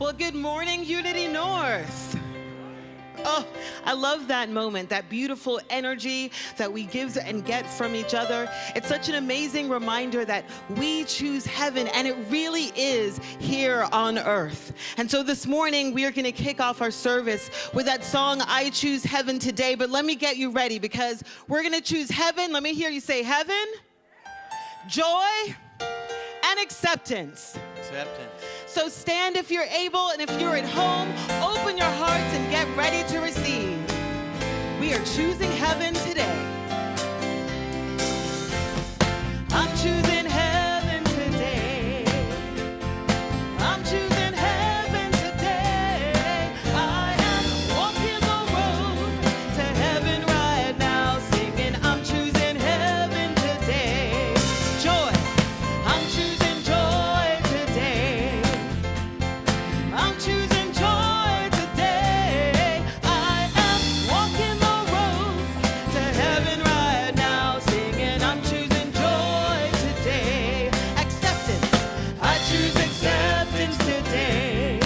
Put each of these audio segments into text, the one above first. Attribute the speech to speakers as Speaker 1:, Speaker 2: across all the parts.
Speaker 1: Well, good morning, Unity North. Oh, I love that moment, that beautiful energy that we give and get from each other. It's such an amazing reminder that we choose heaven, and it really is here on earth. And so this morning, we are going to kick off our service with that song, I Choose Heaven Today. But let me get you ready, because we're going to choose heaven. Let me hear you say heaven, joy, and acceptance. So stand if you're able, and if you're at home, open your hearts and get ready to receive. We are choosing heaven today. I'm choosing heaven today. I'm choosing heaven today. I am walking the road to heaven right now, singing, I'm choosing heaven today. Joy, I'm choosing joy today. I'm choosing joy today. I am walking the road to heaven right now, singing, I'm choosing joy today. Acceptance, I choose acceptance today.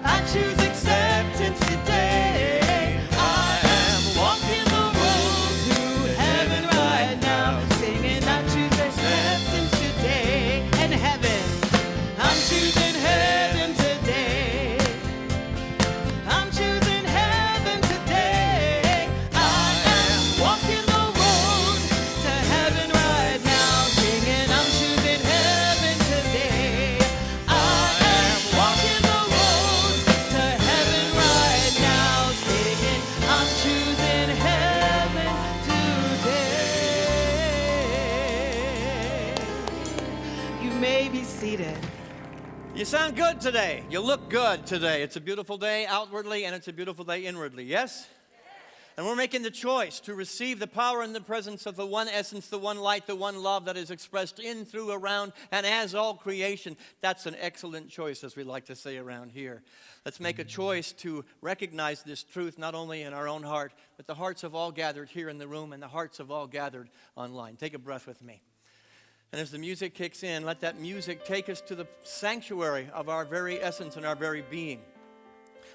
Speaker 1: I choose acceptance today. I am walking the road to heaven right now, singing, I choose acceptance today. And heaven, I'm choosing heaven today. I'm choosing heaven today. I am walking the road to heaven right now, singing, I'm choosing heaven today. I am walking the road to heaven right now, singing, I'm choosing heaven today. You may be seated.
Speaker 2: You sound good today. You look good today. It's a beautiful day outwardly, and it's a beautiful day inwardly, yes? And we're making the choice to receive the power and the presence of the one essence, the one light, the one love that is expressed in, through, around, and as all creation. That's an excellent choice, as we like to say around here. Let's make a choice to recognize this truth, not only in our own heart, but the hearts of all gathered here in the room and the hearts of all gathered online. Take a breath with me. And as the music kicks in, let that music take us to the sanctuary of our very essence and our very being.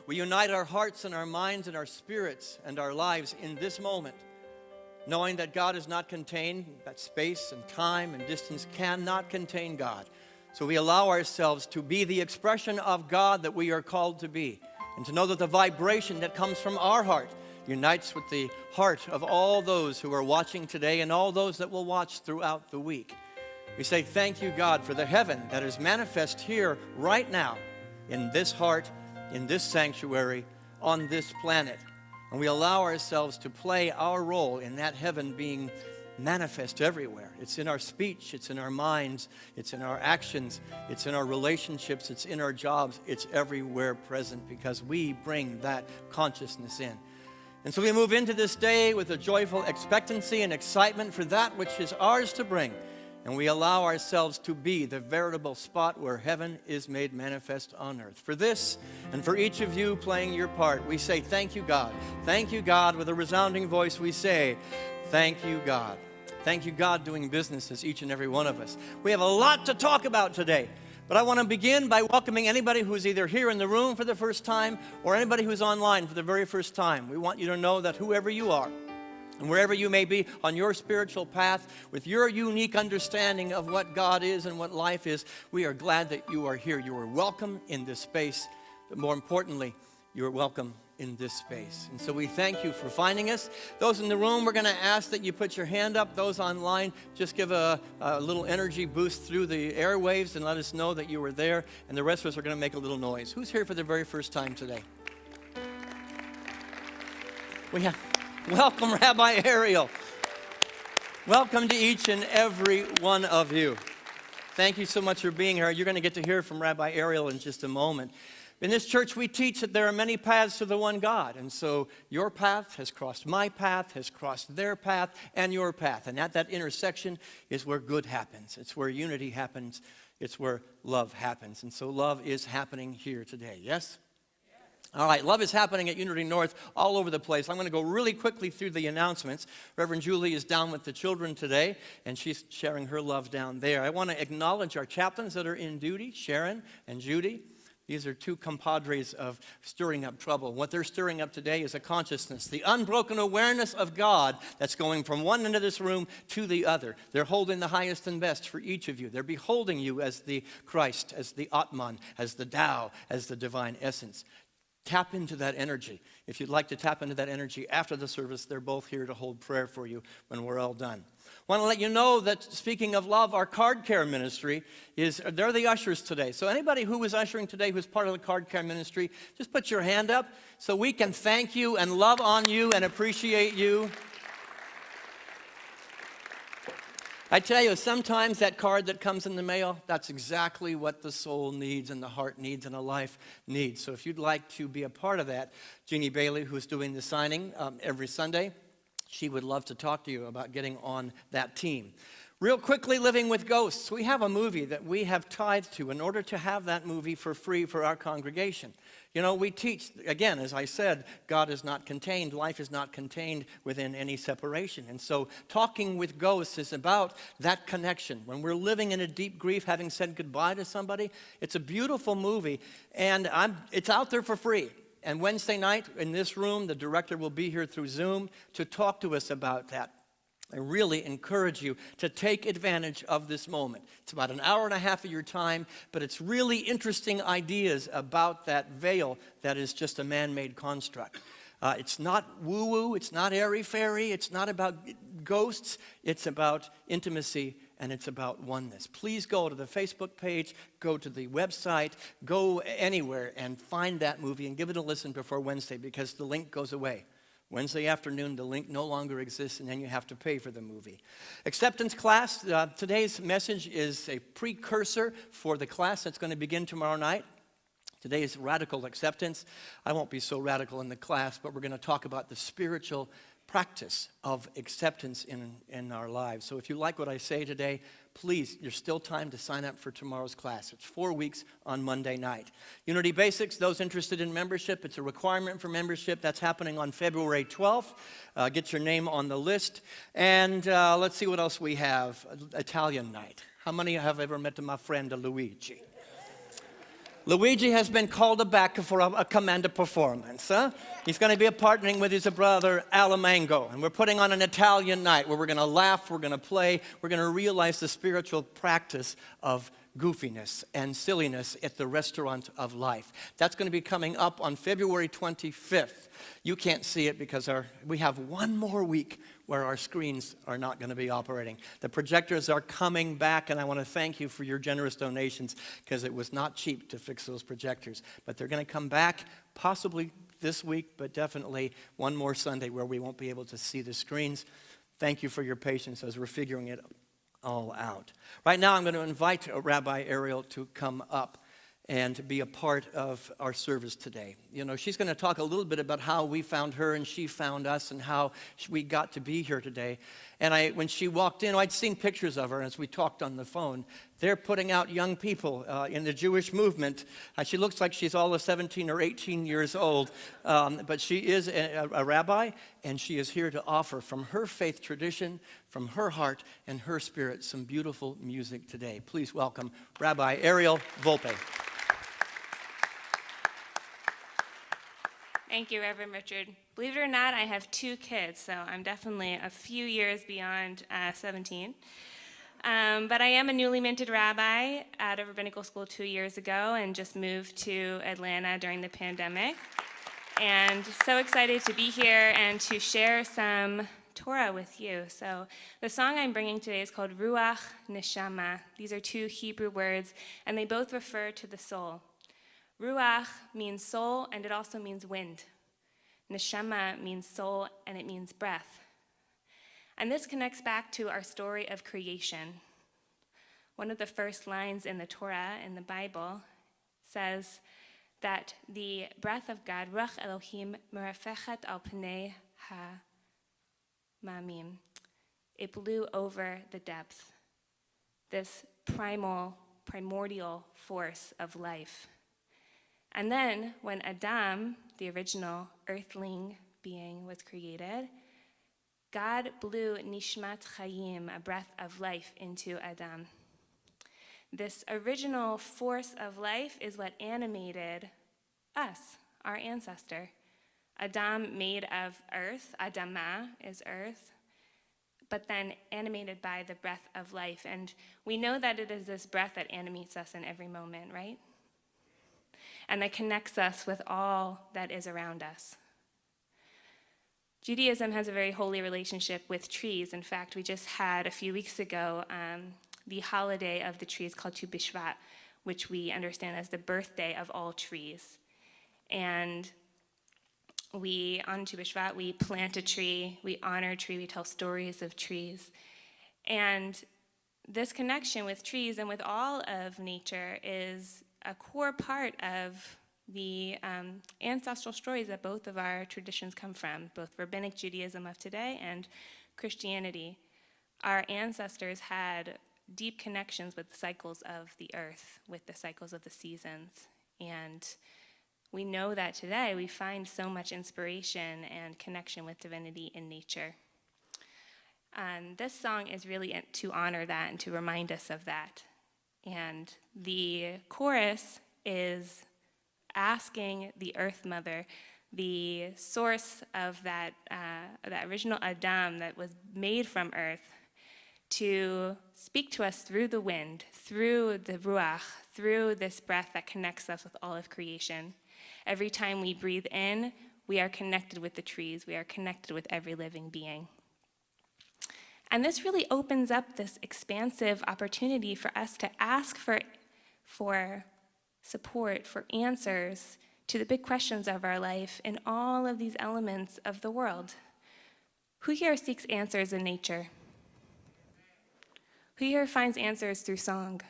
Speaker 2: We unite our hearts and our minds and our spirits and our lives in this moment, knowing that God is not contained, that space and time and distance cannot contain God. So we allow ourselves to be the expression of God that we are called to be, and to know that the vibration that comes from our heart unites with the heart of all those who are watching today and all those that will watch throughout the week. We say thank you, God, for the heaven that is manifest here right now in this heart, in this sanctuary, on this planet. And we allow ourselves to play our role in that heaven being manifest everywhere. It's in our speech, it's in our minds, it's in our actions, it's in our relationships, it's in our jobs, it's everywhere present, because we bring that consciousness in. And so we move into this day with a joyful expectancy and excitement for that which is ours to bring. And we allow ourselves to be the veritable spot where heaven is made manifest on earth. For this, and for each of you playing your part, we say, thank you, God. Thank you, God. With a resounding voice, we say, thank you, God. Thank you, God, doing business as each and every one of us. We have a lot to talk about today, but I want to begin by welcoming anybody who's either here in the room for the first time or anybody who's online for the very first time. We want you to know that whoever you are, and wherever you may be on your spiritual path, with your unique understanding of what God is and what life is, we are glad that you are here. You are welcome in this space, but more importantly, you are welcome in this space. And so we thank you for finding us. Those in the room, we're going to ask that you put your hand up. Those online, just give a little energy boost through the airwaves and let us know that you were there. And the rest of us are going to make a little noise. Who's here for the very first time today? Welcome, Rabbi Ariel. Welcome to each and every one of you. Thank you so much for being here. You're going to get to hear from Rabbi Ariel in just a moment. In this church, we teach that there are many paths to the one God. And so your path has crossed my path, has crossed their path, and your path. And at that intersection is where good happens. It's where unity happens. It's where love happens. And so love is happening here today. Yes? All right, love is happening at Unity North all over the place. I'm going to go really quickly through the announcements. Reverend Julie is down with the children today, and she's sharing her love down there. I want to acknowledge our chaplains that are in duty, Sharon and Judy. These are two compadres of stirring up trouble. What they're stirring up today is a consciousness, the unbroken awareness of God that's going from one end of this room to the other. They're holding the highest and best for each of you. They're beholding you as the Christ, as the Atman, as the Tao, as the divine essence. Tap into that energy. If you'd like to tap into that energy after the service, they're both here to hold prayer for you when we're all done. I want to let you know that, speaking of love, our card care ministry they're the ushers today. So anybody who was ushering today who's part of the card care ministry, just put your hand up so we can thank you and love on you and appreciate you. I tell you, sometimes that card that comes in the mail, that's exactly what the soul needs and the heart needs and a life needs. So if you'd like to be a part of that, Jeannie Bailey, who's doing the signing every Sunday, she would love to talk to you about getting on that team. Real quickly, Living with Ghosts. We have a movie that we have tithed to in order to have that movie for free for our congregation. You know, we teach, again, as I said, God is not contained. Life is not contained within any separation. And so talking with ghosts is about that connection. When we're living in a deep grief, having said goodbye to somebody, it's a beautiful movie, and it's out there for free. And Wednesday night in this room, the director will be here through Zoom to talk to us about that. I really encourage you to take advantage of this moment. It's about an hour and a half of your time, but it's really interesting ideas about that veil that is just a man-made construct. It's not woo-woo, it's not airy-fairy, it's not about ghosts, it's about intimacy, and it's about oneness. Please go to the Facebook page, go to the website, go anywhere and find that movie and give it a listen before Wednesday, because the link goes away. Wednesday afternoon, the link no longer exists, and then you have to pay for the movie. Acceptance class, today's message is a precursor for the class that's going to begin tomorrow night. Today is radical acceptance. I won't be so radical in the class, but we're going to talk about the spiritual practice of acceptance in our lives. So if you like what I say today, please, there's still time to sign up for tomorrow's class. It's 4 weeks on Monday night. Unity Basics, those interested in membership, it's a requirement for membership. That's happening on February 12th. Get your name on the list. And let's see what else we have. Italian night. How many have ever met my friend Luigi? Luigi has been called back for a commander performance. He's going to be partnering with his brother Alamango, and we're putting on an Italian night where we're going to laugh, we're going to play, we're going to realize the spiritual practice of goofiness and silliness at the restaurant of life. That's going to be coming up on February 25th. You can't see it because we have one more week where our screens are not going to be operating. The projectors are coming back, and I want to thank you for your generous donations, because it was not cheap to fix those projectors. But they're going to come back possibly this week, but definitely one more Sunday where we won't be able to see the screens. Thank you for your patience as we're figuring it all out. Right now, I'm going to invite Rabbi Ariel to come up and be a part of our service today. You know, she's going to talk a little bit about how we found her and she found us and how we got to be here today. And when she walked in, I'd seen pictures of her as we talked on the phone. They're putting out young people in the Jewish movement. She looks like she's all of 17 or 18 years old, but she is a rabbi, and she is here to offer from her faith tradition, from her heart and her spirit, some beautiful music today. Please welcome Rabbi Ariel Volpe.
Speaker 3: Thank you, Reverend Richard. Believe it or not, I have 2 kids, so I'm definitely a few years beyond 17. But I am a newly minted rabbi out of rabbinical school 2 years ago and just moved to Atlanta during the pandemic. And so excited to be here and to share some Torah with you. So the song I'm bringing today is called Ruach Neshama. These are 2 Hebrew words, and they both refer to the soul. Ruach means soul, and it also means wind. Neshama means soul, and it means breath. And this connects back to our story of creation. One of the first lines in the Torah, in the Bible, says that the breath of God, Ruach Elohim merafechet al pnei ha-mamim, it blew over the depth, this primordial force of life. And then when Adam, the original earthling being, was created, God blew nishmat chayim, a breath of life, into Adam. This original force of life is what animated us, our ancestor. Adam made of earth, Adamah is earth, but then animated by the breath of life. And we know that it is this breath that animates us in every moment, right? And that connects us with all that is around us. Judaism has a very holy relationship with trees. In fact, we just had a few weeks ago the holiday of the trees called Tu B'Shvat, which we understand as the birthday of all trees. And on Tu B'Shvat, we plant a tree, we honor a tree, we tell stories of trees. And this connection with trees and with all of nature is a core part of the ancestral stories that both of our traditions come from, both Rabbinic Judaism of today and Christianity. Our ancestors had deep connections with the cycles of the earth, with the cycles of the seasons. And we know that today we find so much inspiration and connection with divinity in nature. And this song is really to honor that and to remind us of that. And the chorus is asking the Earth Mother, the source of that original Adam that was made from earth, to speak to us through the wind, through the ruach, through this breath that connects us with all of creation. Every time we breathe in, we are connected with the trees. We are connected with every living being. And this really opens up this expansive opportunity for us to ask for support, for answers to the big questions of our life in all of these elements of the world. Who here seeks answers in nature? Who here finds answers through song?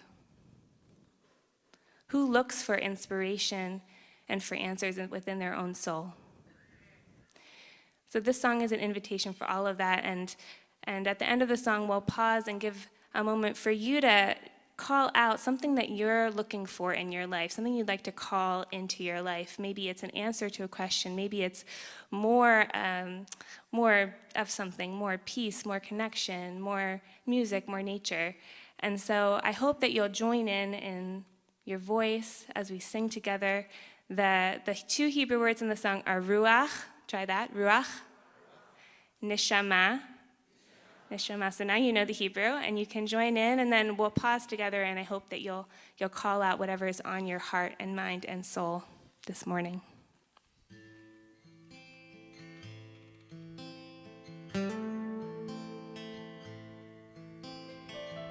Speaker 3: Who looks for inspiration and for answers within their own soul? So this song is an invitation for all of that, and at the end of the song, we'll pause and give a moment for you to call out something that you're looking for in your life, something you'd like to call into your life. Maybe it's an answer to a question. Maybe it's more of something, more peace, more connection, more music, more nature. And so I hope that you'll join in your voice as we sing together. The two Hebrew words in the song are ruach, try that, ruach, neshama. Neshama. So now you know the Hebrew, and you can join in, and then we'll pause together, and I hope that you'll call out whatever is on your heart and mind and soul this morning.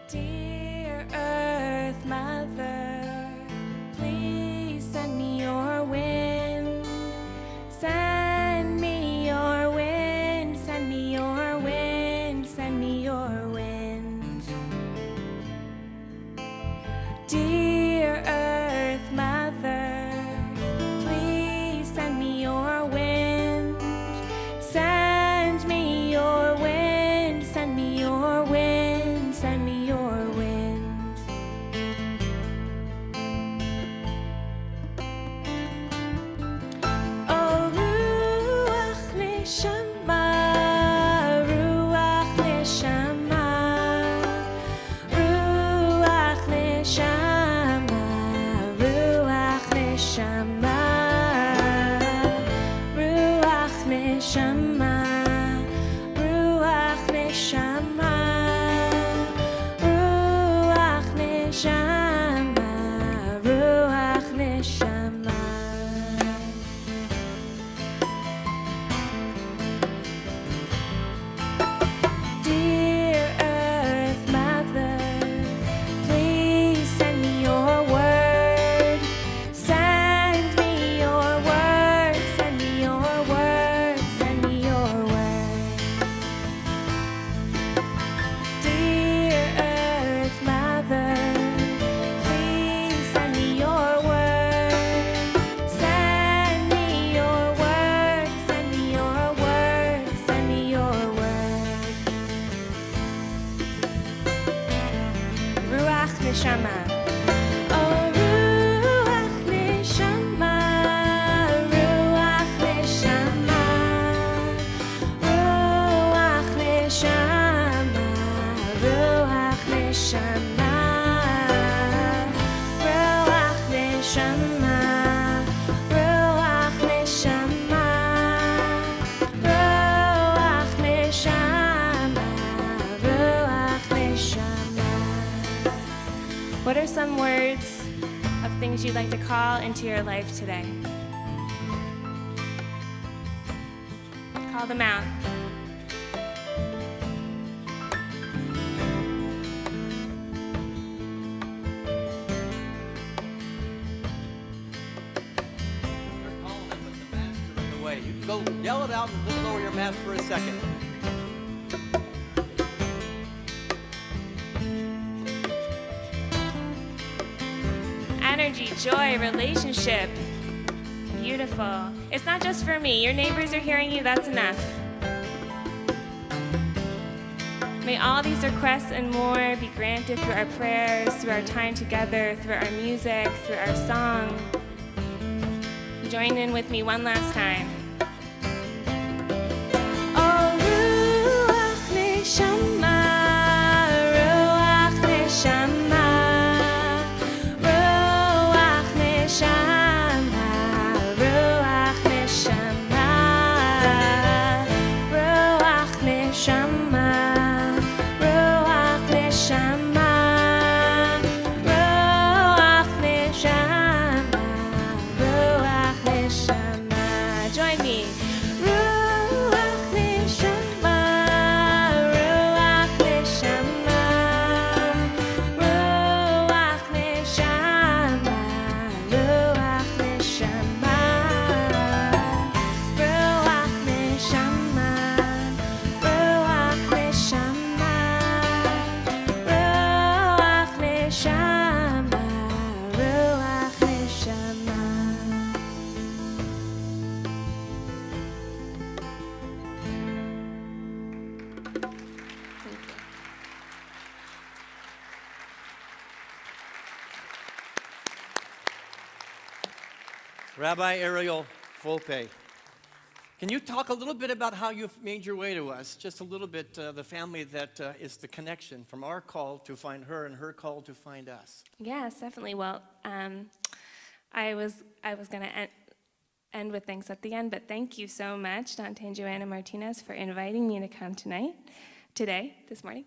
Speaker 3: Dear Earth Mother, please send me your wind. Send me your wind, send me your wind, send me your wind. Dear Earth Mother, please send me your wind. Send me your wind, send me your wind, send me your wind. Oh, Ruach Neshama, Ruach Neshama, Ruach Neshama, Ruach Neshama, Ruach Neshama, Ruach Neshama, Ruach Neshama, Ruach Neshama. Dear Earth Mother, please send me your word. Send me your word, send me your word, send me your word. Dear Earth Mother, please send me your word. Send me your word, send me your word, send me your word. Ruach Neshama. Oh, Ruach Neshama, Ruach Neshama, Ruach Neshama, Ruach Neshama, some words of things you'd like to call into your life today. Call them out.
Speaker 2: You can go yell it out and just lower your mask for a second.
Speaker 3: Energy, joy, relationship. Beautiful. It's not just for me. Your neighbors are hearing you. That's enough. May all these requests and more be granted through our prayers, through our time together, through our music, through our song. Join in with me one last time.
Speaker 2: Rabbi Ariel Volpe, can you talk a little bit about how you've made your way to us? Just a little bit, the family that is the connection from our call to find her and her call to find us.
Speaker 3: Yes, definitely. Well, I was going to end with thanks at the end, but thank you so much, Dante and Joanna Martinez, for inviting me to come this morning.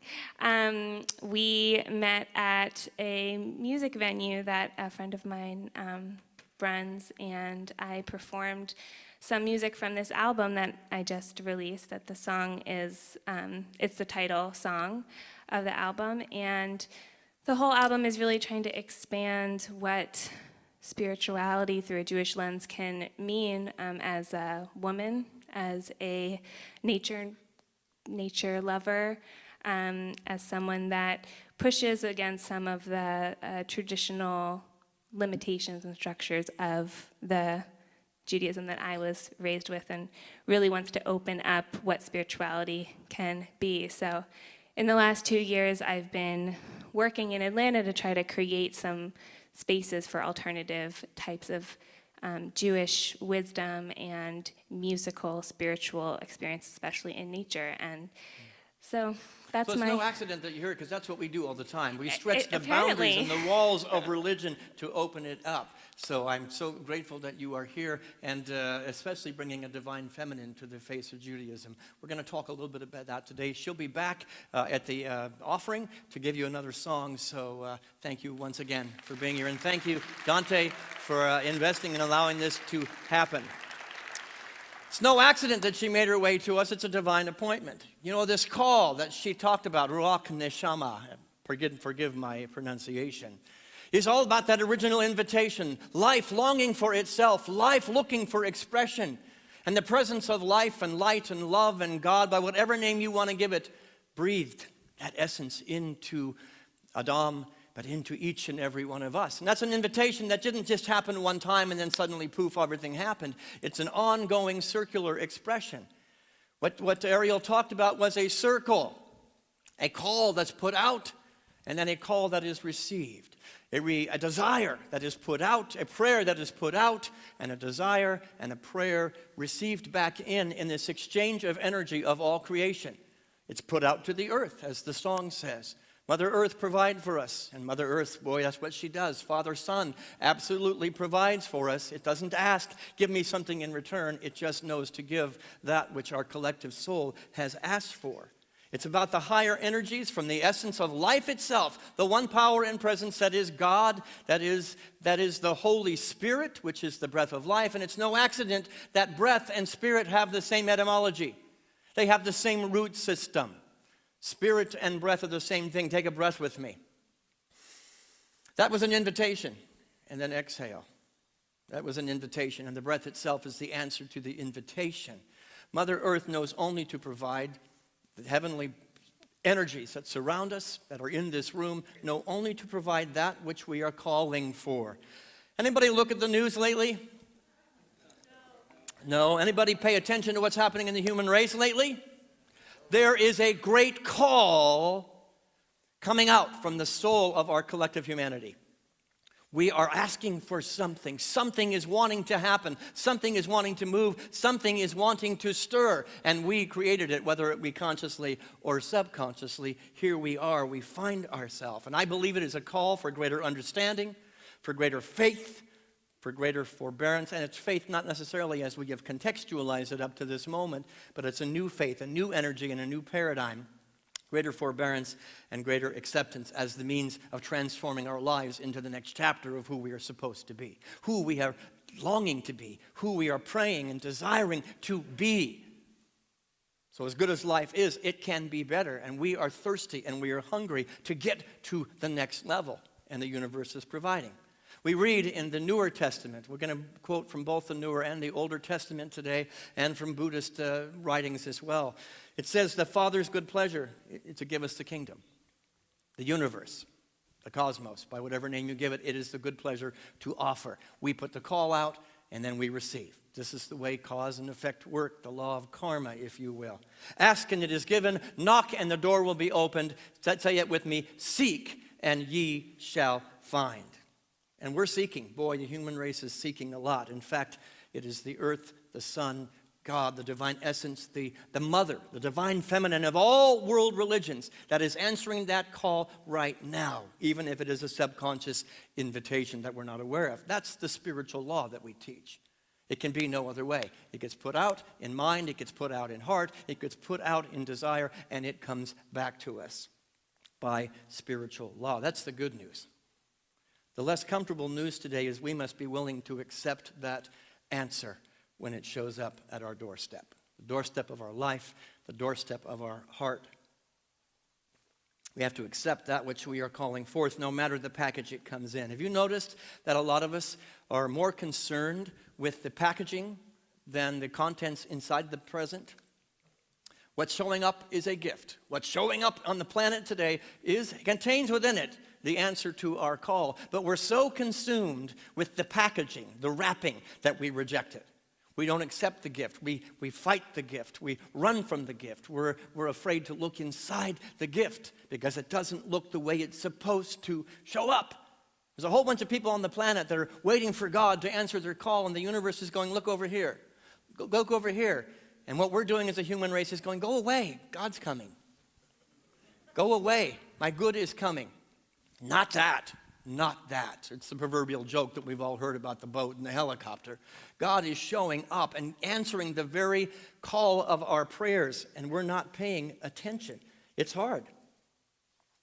Speaker 3: We met at a music venue that a friend of mine runs, and I performed some music from this album that I just released. That the song is, it's the title song of the album, and the whole album is really trying to expand what spirituality through a Jewish lens can mean as a woman, as a nature lover, as someone that pushes against some of the traditional limitations and structures of the Judaism that I was raised with, and really wants to open up what spirituality can be. So in the last 2 years, I've been working in Atlanta to try to create some spaces for alternative types of Jewish wisdom and musical, spiritual experience, especially in nature. And so that's
Speaker 2: so it's no accident that you're here, because that's what we do all the time. We stretch the
Speaker 3: apparently.
Speaker 2: boundaries and the walls of religion to open it up. So I'm so grateful that you are here, and especially bringing a divine feminine to the face of Judaism. We're going to talk a little bit about that today. She'll be back at the offering to give you another song. So thank you once again for being here. And thank you, Dante, for investing and allowing this to happen. It's no accident that she made her way to us. It's a divine appointment. You know, this call that she talked about, Ruach Neshama, forgive my pronunciation, is all about that original invitation. Life longing for itself, life looking for expression, and the presence of life and light and love and God, by whatever name you want to give it, breathed that essence into Adam, but into each and every one of us. And that's an invitation that didn't just happen one time and then suddenly, poof, everything happened. It's an ongoing circular expression. What Ariel talked about was a circle, a call that's put out, and then a call that is received. A desire that is put out, a prayer that is put out, and a desire and a prayer received back in this exchange of energy of all creation. It's put out to the earth, as the song says. Mother Earth provide for us. And Mother Earth, boy, that's what she does. Father, Son absolutely provides for us. It doesn't ask, give me something in return. It just knows to give that which our collective soul has asked for. It's about the higher energies from the essence of life itself, the one power and presence that is God, that is the Holy Spirit, which is the breath of life. And it's no accident that breath and spirit have the same etymology. They have the same root system. Spirit and breath are the same thing. Take a breath with me. That was an invitation. And then exhale. That was an invitation. And the breath itself is the answer to the invitation. Mother Earth knows only to provide. The heavenly energies that surround us, that are in this room, know only to provide that which we are calling for. Anybody look at the news lately? No. Anybody pay attention to what's happening in the human race lately? There is a great call coming out from the soul of our collective humanity. We are asking for something. Something is wanting to happen. Something is wanting to move. Something is wanting to stir. And we created it, whether it be consciously or subconsciously. Here we are. We find ourselves. And I believe it is a call for greater understanding, for greater faith, for greater forbearance. And it's faith not necessarily as we have contextualized it up to this moment, but it's a new faith, a new energy, and a new paradigm. Greater forbearance and greater acceptance as the means of transforming our lives into the next chapter of who we are supposed to be, who we are longing to be, who we are praying and desiring to be. So as good as life is, it can be better, and we are thirsty and we are hungry to get to the next level, and the universe is providing. We read in the Newer Testament, we're going to quote from both the Newer and the Older Testament today, and from Buddhist writings as well. It says the Father's good pleasure is to give us the kingdom, the universe, the cosmos, by whatever name you give it, it is the good pleasure to offer. We put the call out, and then we receive. This is the way cause and effect work, the law of karma, if you will. Ask and it is given, knock and the door will be opened. Say it with me, seek and ye shall find. And we're seeking. Boy, the human race is seeking a lot. In fact, it is the earth, the sun, God, the divine essence, the mother, the divine feminine of all world religions that is answering that call right now, even if it is a subconscious invitation that we're not aware of. That's the spiritual law that we teach. It can be no other way. It gets put out in mind, it gets put out in heart, it gets put out in desire, and it comes back to us by spiritual law. That's the good news. The less comfortable news today is we must be willing to accept that answer when it shows up at our doorstep. The doorstep of our life, the doorstep of our heart. We have to accept that which we are calling forth, no matter the package it comes in. Have you noticed that a lot of us are more concerned with the packaging than the contents inside the present? What's showing up is a gift. What's showing up on the planet today contains within it the answer to our call. But we're so consumed with the packaging, the wrapping, that we reject it. We don't accept the gift. We fight the gift. We run from the gift. We're afraid to look inside the gift because it doesn't look the way it's supposed to show up. There's a whole bunch of people on the planet that are waiting for God to answer their call, and the universe is going, look over here. Look over here. And what we're doing as a human race is going, go away. God's coming. Go away. My good is coming. Not that. Not that. It's the proverbial joke that we've all heard about the boat and the helicopter. God is showing up and answering the very call of our prayers, and we're not paying attention. It's hard.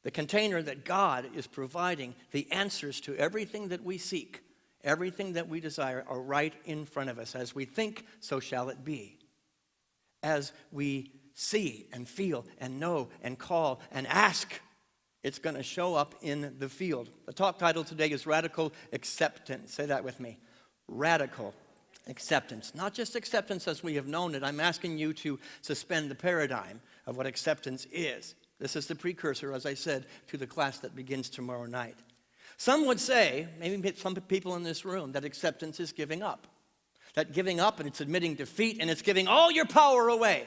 Speaker 2: The container that God is providing, the answers to everything that we seek, everything that we desire, are right in front of us. As we think, so shall it be. As we see and feel and know and call and ask, it's going to show up in the field. The talk title today is Radical Acceptance. Say that with me. Radical acceptance. Not just acceptance as we have known it. I'm asking you to suspend the paradigm of what acceptance is. This is the precursor, as I said, to the class that begins tomorrow night. Some would say, maybe some people in this room, that acceptance is giving up. That giving up, and it's admitting defeat, and it's giving all your power away.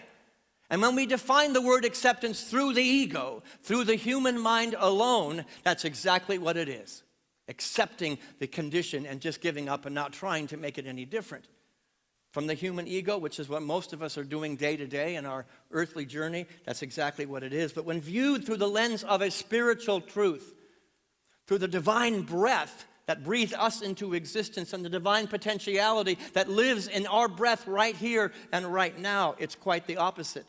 Speaker 2: And when we define the word acceptance through the ego, through the human mind alone, that's exactly what it is. Accepting the condition and just giving up and not trying to make it any different. From the human ego, which is what most of us are doing day to day in our earthly journey, that's exactly what it is. But when viewed through the lens of a spiritual truth, through the divine breath that breathed us into existence and the divine potentiality that lives in our breath right here and right now, it's quite the opposite.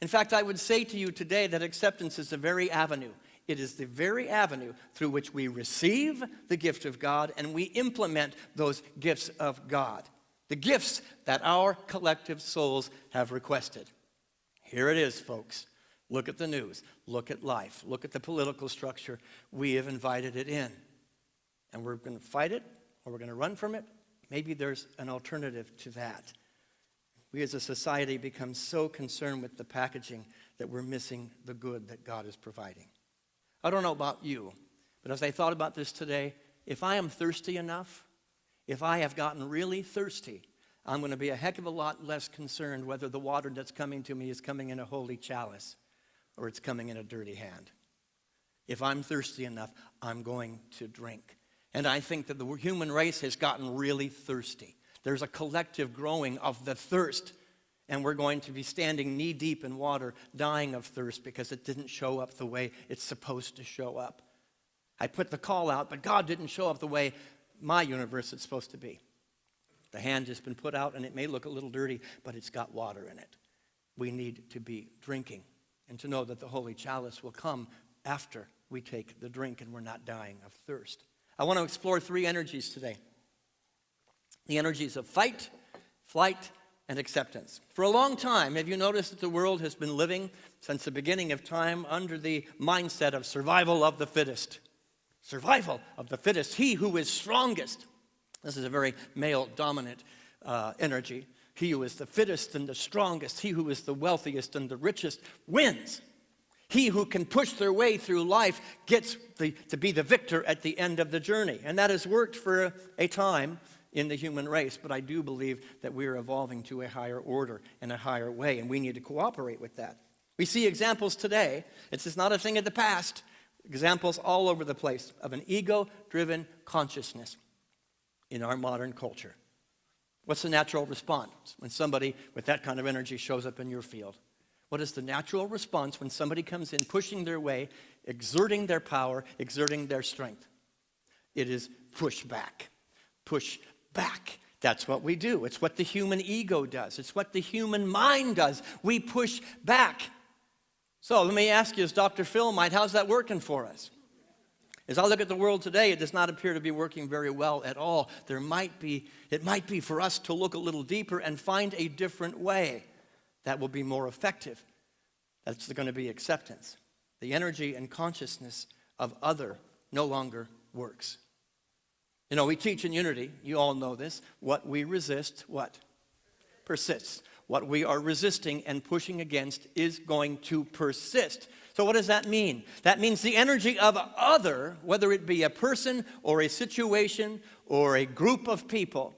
Speaker 2: In fact, I would say to you today that acceptance is the very avenue. It is the very avenue through which we receive the gift of God and we implement those gifts of God. The gifts that our collective souls have requested. Here it is, folks. Look at the news. Look at life. Look at the political structure. We have invited it in. And we're going to fight it, or we're going to run from it. Maybe there's an alternative to that. We as a society become so concerned with the packaging that we're missing the good that God is providing. I don't know about you, but as I thought about this today, if I am thirsty enough, if I have gotten really thirsty, I'm going to be a heck of a lot less concerned whether the water that's coming to me is coming in a holy chalice or it's coming in a dirty hand. If I'm thirsty enough, I'm going to drink. And I think that the human race has gotten really thirsty. There's a collective growing of the thirst, and we're going to be standing knee-deep in water, dying of thirst because it didn't show up the way it's supposed to show up. I put the call out, but God didn't show up the way my universe is supposed to be. The hand has been put out, and it may look a little dirty, but it's got water in it. We need to be drinking and to know that the holy chalice will come after we take the drink and we're not dying of thirst. I want to explore three energies today. The energies of fight, flight, and acceptance. For a long time, have you noticed that the world has been living since the beginning of time under the mindset of survival of the fittest? Survival of the fittest, he who is strongest. This is a very male-dominant energy. He who is the fittest and the strongest, he who is the wealthiest and the richest wins. He who can push their way through life gets to be the victor at the end of the journey. And that has worked for a time in the human race, but I do believe that we are evolving to a higher order and a higher way, and we need to cooperate with that. We see examples today. It's just not a thing of the past. Examples all over the place of an ego-driven consciousness in our modern culture. What's the natural response when somebody with that kind of energy shows up in your field? What is the natural response when somebody comes in pushing their way, exerting their power, exerting their strength? It is push back. Push back. That's what we do. It's what the human ego does. It's what the human mind does. We push back. So let me ask you, as Dr. Phil might, how's that working for us? As I look at the world today, it does not appear to be working very well at all. It might be for us to look a little deeper and find a different way that will be more effective. That's going to be acceptance. The energy and consciousness of other no longer works. You know, we teach in unity, you all know this, what we resist, what? Persists. What we are resisting and pushing against is going to persist. So what does that mean? That means the energy of other, whether it be a person or a situation or a group of people,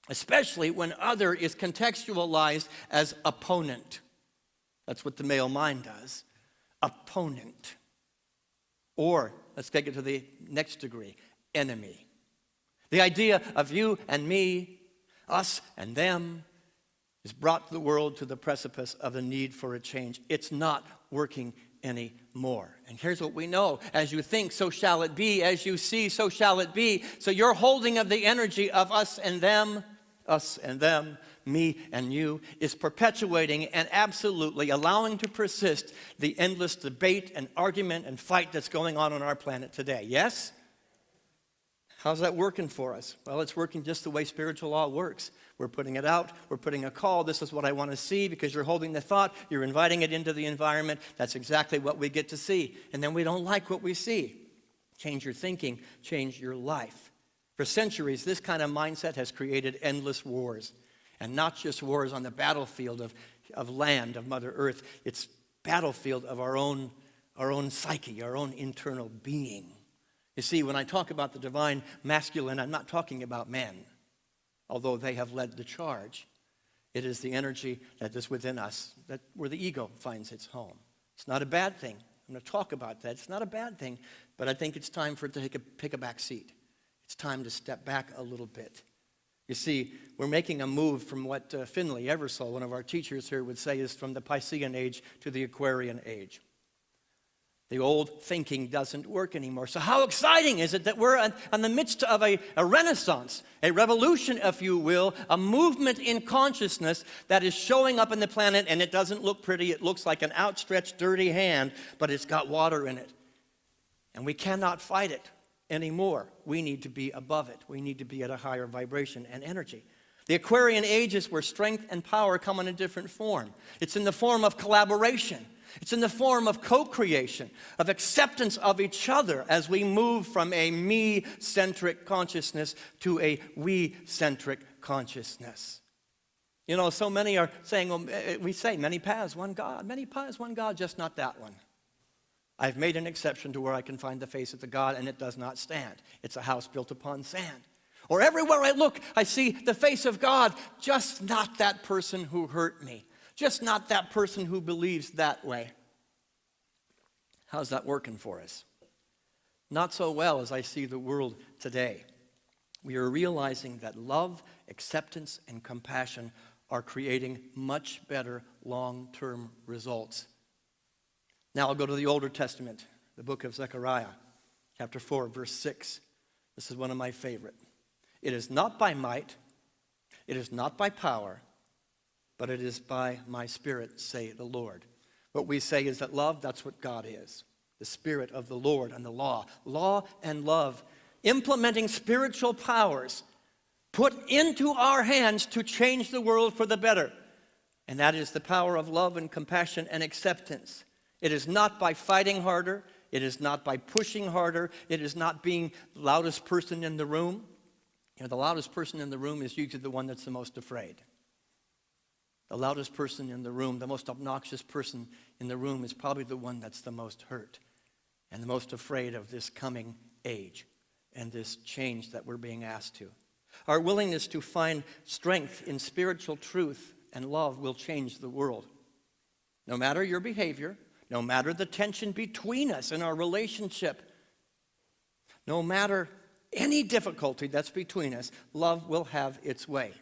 Speaker 2: especially when other is contextualized as opponent. That's what the male mind does. Opponent. Or, let's take it to the next degree, enemy. The idea of you and me, us and them, is brought the world to the precipice of the need for a change. It's not working anymore. And here's what we know. As you think, so shall it be. As you see, so shall it be. So your holding of the energy of us and them, me and you, is perpetuating and absolutely allowing to persist the endless debate and argument and fight that's going on our planet today. Yes? How's that working for us? Well, it's working just the way spiritual law works. We're putting it out. We're putting a call. This is what I want to see, because you're holding the thought. You're inviting it into the environment. That's exactly what we get to see. And then we don't like what we see. Change your thinking. Change your life. For centuries, this kind of mindset has created endless wars. And not just wars on the battlefield of land, of Mother Earth. It's battlefield of our own psyche, our own internal being. You see, when I talk about the divine masculine, I'm not talking about men, although they have led the charge. It is the energy that is within us, where the ego finds its home. It's not a bad thing. I'm going to talk about that. It's not a bad thing, but I think it's time for it to take a back seat. It's time to step back a little bit. You see, we're making a move from what Finley Eversole, one of our teachers here, would say is from the Piscean age to the Aquarian age. The old thinking doesn't work anymore. So how exciting is it that we're in the midst of a renaissance, a revolution, if you will, a movement in consciousness that is showing up in the planet, and it doesn't look pretty. It looks like an outstretched, dirty hand, but it's got water in it. And we cannot fight it anymore. We need to be above it. We need to be at a higher vibration and energy. The Aquarian age is where strength and power come in a different form. It's in the form of collaboration. It's in the form of co-creation, of acceptance of each other as we move from a me-centric consciousness to a we-centric consciousness. You know, so many are saying, well, we say many paths, one God, many paths, one God, just not that one. I've made an exception to where I can find the face of the God, and it does not stand. It's a house built upon sand. Or everywhere I look, I see the face of God, just not that person who hurt me. Just not that person who believes that way. How's that working for us? Not so well as I see the world today. We are realizing that love, acceptance, and compassion are creating much better long-term results. Now I'll go to the Older Testament, the book of Zechariah, chapter 4, verse 6. This is one of my favorite. It is not by might, it is not by power, but it is by my Spirit, say the Lord. What we say is that love, that's what God is. The Spirit of the Lord and the law. Law and love. Implementing spiritual powers put into our hands to change the world for the better. And that is the power of love and compassion and acceptance. It is not by fighting harder. It is not by pushing harder. It is not being the loudest person in the room. You know, the loudest person in the room is usually the one that's the most afraid. The loudest person in the room, the most obnoxious person in the room is probably the one that's the most hurt and the most afraid of this coming age and this change that we're being asked to. Our willingness to find strength in spiritual truth and love will change the world. No matter your behavior, no matter the tension between us in our relationship, no matter any difficulty that's between us, love will have its way.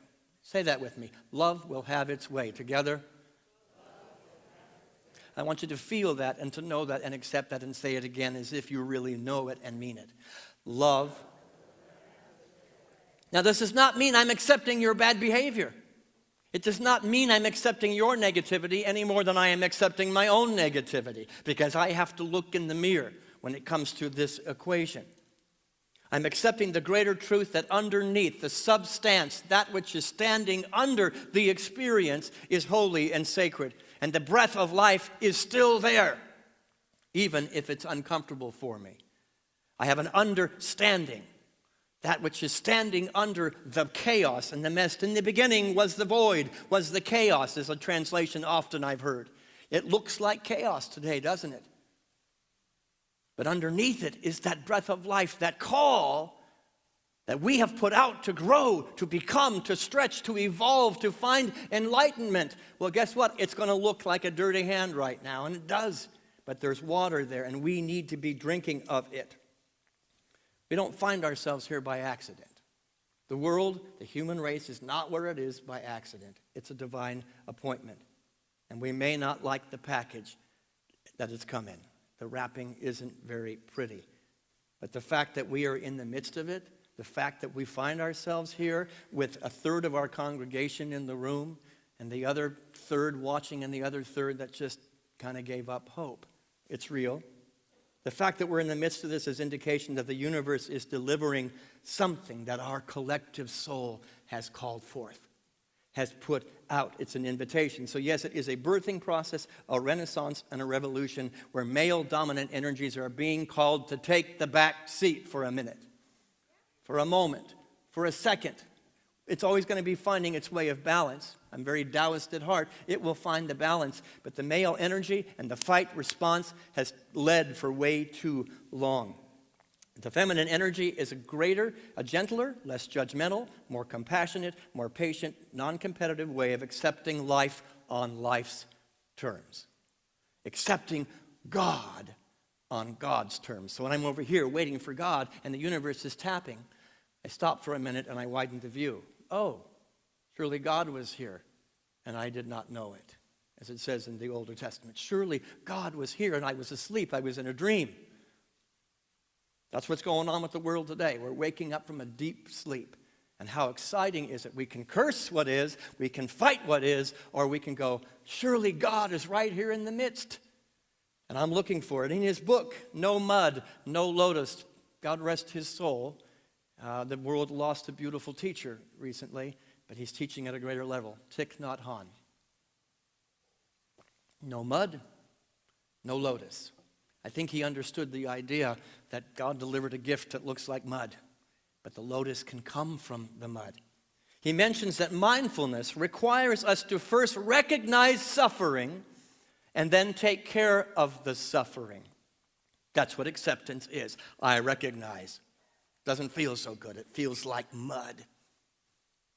Speaker 2: Say that with me. Love will have its way. Together? I want you to feel that and to know that and accept that and say it again as if you really know it and mean it. Love. Now, this does not mean I'm accepting your bad behavior. It does not mean I'm accepting your negativity any more than I am accepting my own negativity, because I have to look in the mirror when it comes to this equation. I'm accepting the greater truth that underneath the substance, that which is standing under the experience, is holy and sacred. And the breath of life is still there, even if it's uncomfortable for me. I have an understanding. That which is standing under the chaos and the mess. In the beginning was the void, was the chaos, is a translation often I've heard. It looks like chaos today, doesn't it? But underneath it is that breath of life, that call that we have put out to grow, to become, to stretch, to evolve, to find enlightenment. Well, guess what? It's going to look like a dirty hand right now, and it does. But there's water there, and we need to be drinking of it. We don't find ourselves here by accident. The world, the human race, is not where it is by accident. It's a divine appointment. And we may not like the package that it's come in. The wrapping isn't very pretty. But the fact that we are in the midst of it, the fact that we find ourselves here with a third of our congregation in the room and the other third watching and the other third that just kind of gave up hope, it's real. The fact that we're in the midst of this is indication that the universe is delivering something that our collective soul has called forth, has put out. It's an invitation. So yes, it is a birthing process, a renaissance, and a revolution where male-dominant energies are being called to take the back seat for a minute, for a moment, for a second. It's always going to be finding its way of balance. I'm very Taoist at heart. It will find the balance. But the male energy and the fight response has led for way too long. The feminine energy is a greater, a gentler, less judgmental, more compassionate, more patient, non-competitive way of accepting life on life's terms. Accepting God on God's terms. So when I'm over here waiting for God and the universe is tapping, I stop for a minute and I widen the view. Oh, surely God was here, and I did not know it. as it says in the Older Testament. Surely God was here and I was asleep. I was in a dream. That's what's going on with the world today. We're waking up from a deep sleep. And how exciting is it? We can curse what is, we can fight what is, or we can go, surely God is right here in the midst. And I'm looking for it. In his book, No Mud, No Lotus, God rest his soul. The world lost a beautiful teacher recently, but he's teaching at a greater level. Thich Nhat Hanh. No mud, no lotus. I think he understood the idea that God delivered a gift that looks like mud, but the lotus can come from the mud. He mentions that mindfulness requires us to first recognize suffering and then take care of the suffering. That's what acceptance is. I recognize. Doesn't feel so good. It feels like mud.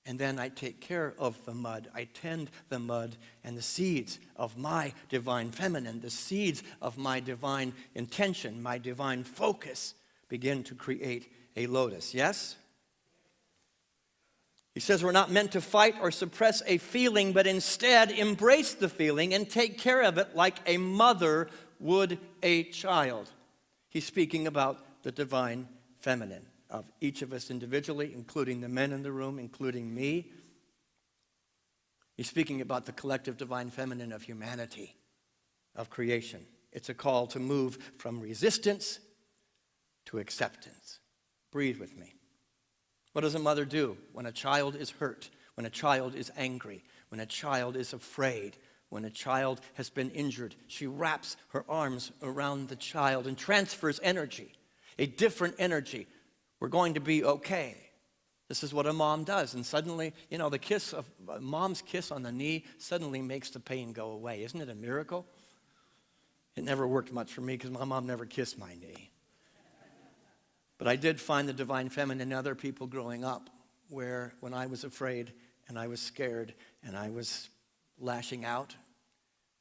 Speaker 2: And then I take care of the mud. I tend the mud and the seeds of my divine feminine, the seeds of my divine intention, my divine focus begin to create a lotus. Yes? He says we're not meant to fight or suppress a feeling, but instead embrace the feeling and take care of it like a mother would a child. He's speaking about the divine feminine of each of us individually, including the men in the room, including me. He's speaking about the collective divine feminine of humanity, of creation. It's a call to move from resistance to acceptance. Breathe with me. What does a mother do when a child is hurt, when a child is angry, when a child is afraid, when a child has been injured? She wraps her arms around the child and transfers energy, a different energy. We're going to be okay. This is what a mom does. And suddenly, the kiss of a mom's kiss on the knee suddenly makes the pain go away. Isn't it a miracle? It never worked much for me because my mom never kissed my knee. But I did find the divine feminine in other people growing up, where when I was afraid and I was scared and I was lashing out,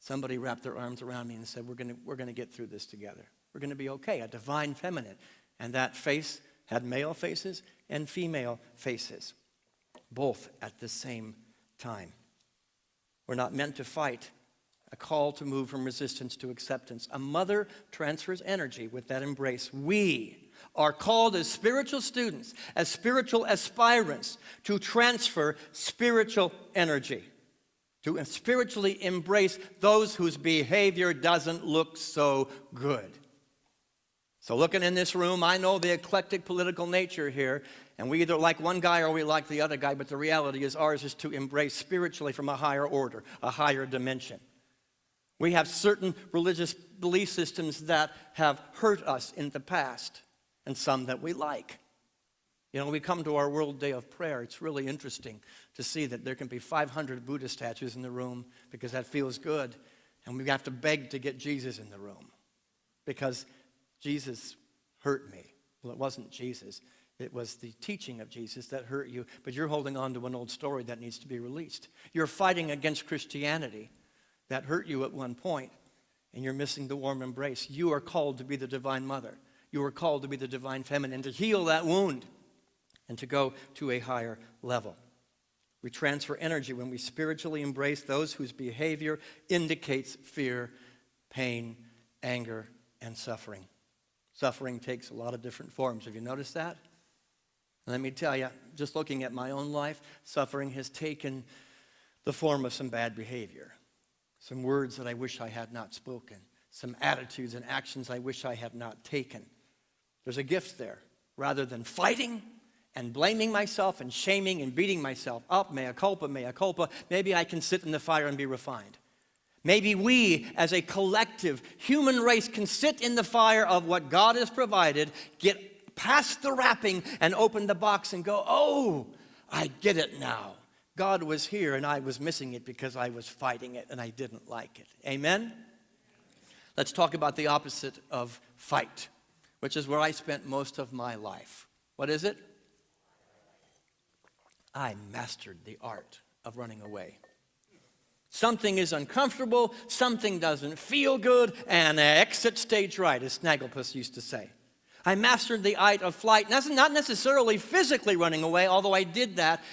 Speaker 2: somebody wrapped their arms around me and said, we're going to get through this together. We're going to be okay. A divine feminine. And that face had male faces and female faces, both at the same time. We're not meant to fight. A call to move from resistance to acceptance. A mother transfers energy with that embrace. We are called as spiritual students, as spiritual aspirants, to transfer spiritual energy, to spiritually embrace those whose behavior doesn't look so good. So looking in this room, I know the eclectic political nature here, and we either like one guy or we like the other guy, but the reality is ours is to embrace spiritually from a higher order, a higher dimension. We have certain religious belief systems that have hurt us in the past, and some that we like. We come to our World Day of Prayer. It's really interesting to see that there can be 500 Buddha statues in the room because that feels good, and we have to beg to get Jesus in the room because Jesus hurt me. Well, it wasn't Jesus. It was the teaching of Jesus that hurt you, but you're holding on to an old story that needs to be released. You're fighting against Christianity that hurt you at one point, and you're missing the warm embrace. You are called to be the divine mother. You are called to be the divine feminine, to heal that wound and to go to a higher level. We transfer energy when we spiritually embrace those whose behavior indicates fear, pain, anger, and suffering. Suffering takes a lot of different forms. Have you noticed that? And let me tell you, just looking at my own life, suffering has taken the form of some bad behavior, some words that I wish I had not spoken, some attitudes and actions I wish I had not taken. There's a gift there. Rather than fighting and blaming myself and shaming and beating myself up, mea culpa, maybe I can sit in the fire and be refined. Maybe we, as a collective human race, can sit in the fire of what God has provided, get past the wrapping and open the box and go, oh, I get it now. God was here and I was missing it because I was fighting it and I didn't like it. Amen? Let's talk about the opposite of fight, which is where I spent most of my life. What is it? I mastered the art of running away. Something is uncomfortable, something doesn't feel good, and exit stage right, as Snagglepuss used to say. I mastered the art of flight, not necessarily physically running away, although I did that,